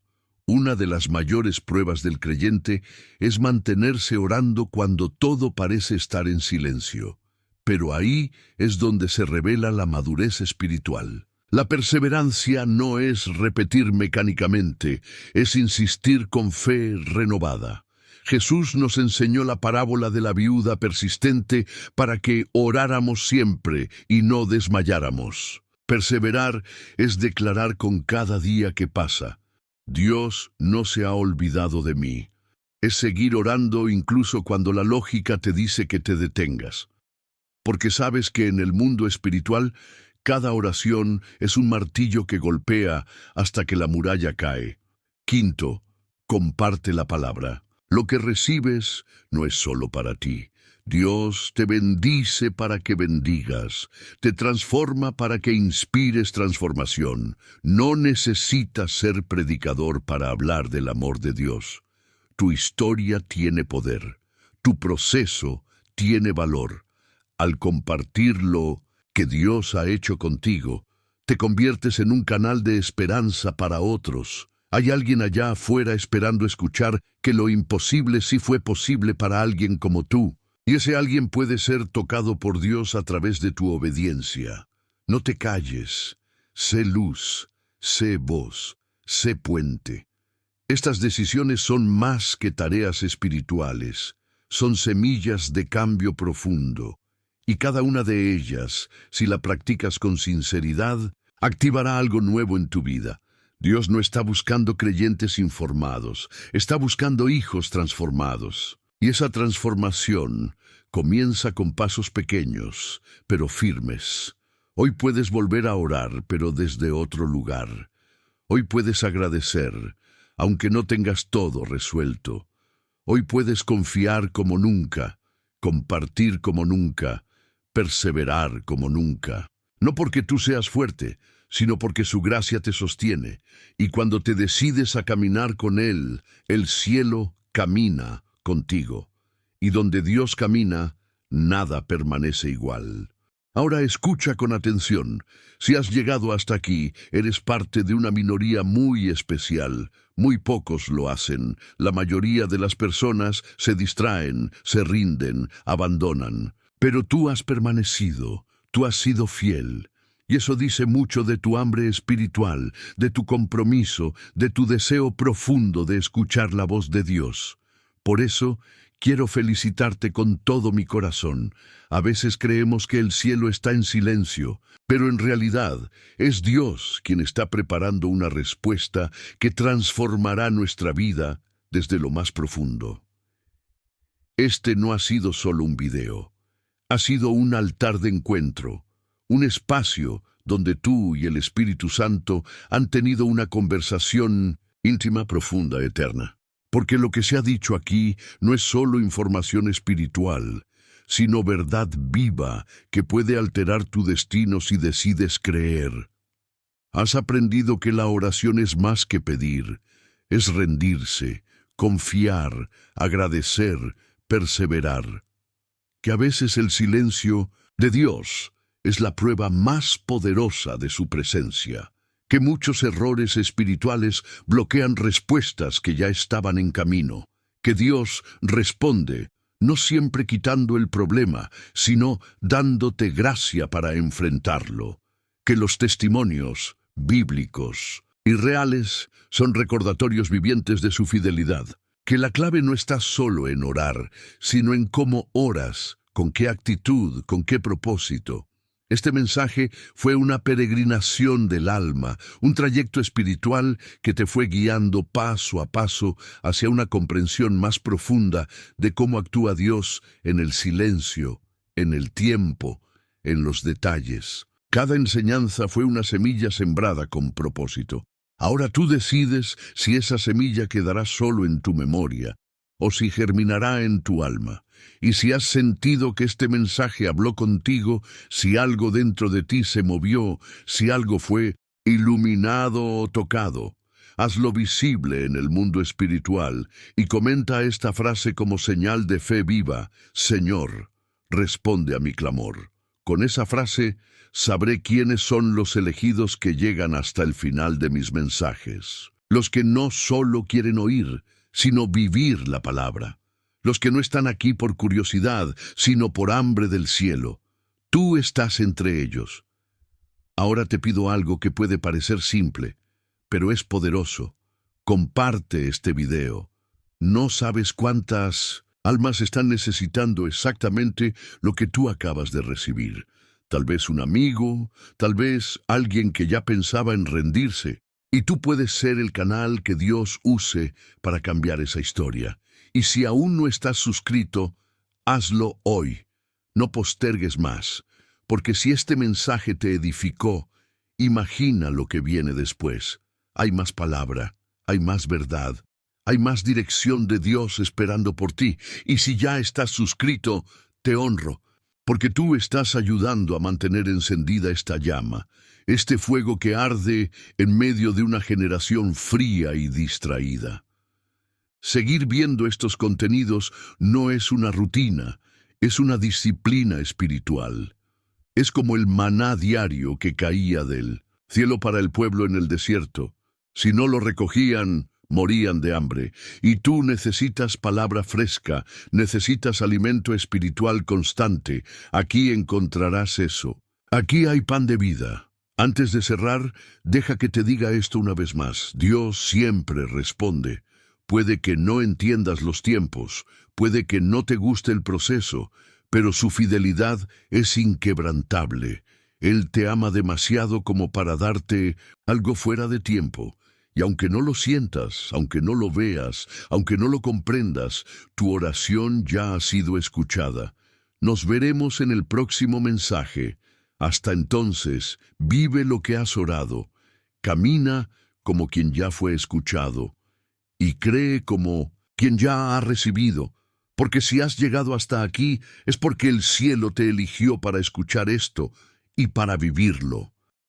Una de las mayores pruebas del creyente es mantenerse orando cuando todo parece estar en silencio. Pero ahí es donde se revela la madurez espiritual. La perseverancia no es repetir mecánicamente, es insistir con fe renovada. Jesús nos enseñó la parábola de la viuda persistente para que oráramos siempre y no desmayáramos. Perseverar es declarar con cada día que pasa: Dios no se ha olvidado de mí. Es seguir orando incluso cuando la lógica te dice que te detengas. Porque sabes que en el mundo espiritual, cada oración es un martillo que golpea hasta que la muralla cae. Quinto, comparte la palabra. Lo que recibes no es solo para ti. Dios te bendice para que bendigas, te transforma para que inspires transformación. No necesitas ser predicador para hablar del amor de Dios. Tu historia tiene poder, tu proceso tiene valor. Al compartir lo que Dios ha hecho contigo, te conviertes en un canal de esperanza para otros. Hay alguien allá afuera esperando escuchar que lo imposible sí fue posible para alguien como tú. Y ese alguien puede ser tocado por Dios a través de tu obediencia. No te calles. Sé luz, sé voz, sé puente. Estas decisiones son más que tareas espirituales. Son semillas de cambio profundo. Y cada una de ellas, si la practicas con sinceridad, activará algo nuevo en tu vida. Dios no está buscando creyentes informados, está buscando hijos transformados. Y esa transformación comienza con pasos pequeños, pero firmes. Hoy puedes volver a orar, pero desde otro lugar. Hoy puedes agradecer, aunque no tengas todo resuelto. Hoy puedes confiar como nunca, compartir como nunca, perseverar como nunca. No porque tú seas fuerte, sino porque su gracia te sostiene. Y cuando te decides a caminar con Él, el cielo camina contigo. Y donde Dios camina, nada permanece igual. Ahora escucha con atención. Si has llegado hasta aquí, eres parte de una minoría muy especial. Muy pocos lo hacen. La mayoría de las personas se distraen, se rinden, abandonan. Pero tú has permanecido, tú has sido fiel. Y eso dice mucho de tu hambre espiritual, de tu compromiso, de tu deseo profundo de escuchar la voz de Dios. Por eso, quiero felicitarte con todo mi corazón. A veces creemos que el cielo está en silencio, pero en realidad es Dios quien está preparando una respuesta que transformará nuestra vida desde lo más profundo. Este no ha sido solo un video. Ha sido un altar de encuentro, un espacio donde tú y el Espíritu Santo han tenido una conversación íntima, profunda, eterna. Porque lo que se ha dicho aquí no es solo información espiritual, sino verdad viva que puede alterar tu destino si decides creer. Has aprendido que la oración es más que pedir, es rendirse, confiar, agradecer, perseverar. Que a veces el silencio de Dios es la prueba más poderosa de su presencia. Que muchos errores espirituales bloquean respuestas que ya estaban en camino. Que Dios responde, no siempre quitando el problema, sino dándote gracia para enfrentarlo. Que los testimonios bíblicos y reales, son recordatorios vivientes de su fidelidad. Que la clave no está solo en orar, sino en cómo oras, con qué actitud, con qué propósito. Este mensaje fue una peregrinación del alma, un trayecto espiritual que te fue guiando paso a paso hacia una comprensión más profunda de cómo actúa Dios en el silencio, en el tiempo, en los detalles. Cada enseñanza fue una semilla sembrada con propósito. Ahora tú decides si esa semilla quedará solo en tu memoria o si germinará en tu alma. Y si has sentido que este mensaje habló contigo, si algo dentro de ti se movió, si algo fue iluminado o tocado, hazlo visible en el mundo espiritual y comenta esta frase como señal de fe viva: Señor, responde a mi clamor. Con esa frase sabré quiénes son los elegidos que llegan hasta el final de mis mensajes. Los que no solo quieren oír, sino vivir la palabra. Los que no están aquí por curiosidad, sino por hambre del cielo. Tú estás entre ellos. Ahora te pido algo que puede parecer simple, pero es poderoso. Comparte este video. No sabes cuántas almas están necesitando exactamente lo que tú acabas de recibir. Tal vez un amigo, tal vez alguien que ya pensaba en rendirse. Y tú puedes ser el canal que Dios use para cambiar esa historia. Y si aún no estás suscrito, hazlo hoy. No postergues más, porque si este mensaje te edificó, imagina lo que viene después. Hay más palabra, hay más verdad, hay más dirección de Dios esperando por ti. Y si ya estás suscrito, te honro, porque tú estás ayudando a mantener encendida esta llama, este fuego que arde en medio de una generación fría y distraída. Seguir viendo estos contenidos no es una rutina, es una disciplina espiritual. Es como el maná diario que caía del cielo para el pueblo en el desierto. Si no lo recogían, morían de hambre. Y tú necesitas palabra fresca, necesitas alimento espiritual constante. Aquí encontrarás eso. Aquí hay pan de vida. Antes de cerrar, deja que te diga esto una vez más. Dios siempre responde. Puede que no entiendas los tiempos, puede que no te guste el proceso, pero su fidelidad es inquebrantable. Él te ama demasiado como para darte algo fuera de tiempo. Y aunque no lo sientas, aunque no lo veas, aunque no lo comprendas, tu oración ya ha sido escuchada. Nos veremos en el próximo mensaje. Hasta entonces, vive lo que has orado, camina como quien ya fue escuchado y cree como quien ya ha recibido, porque si has llegado hasta aquí es porque el cielo te eligió para escuchar esto y para vivirlo.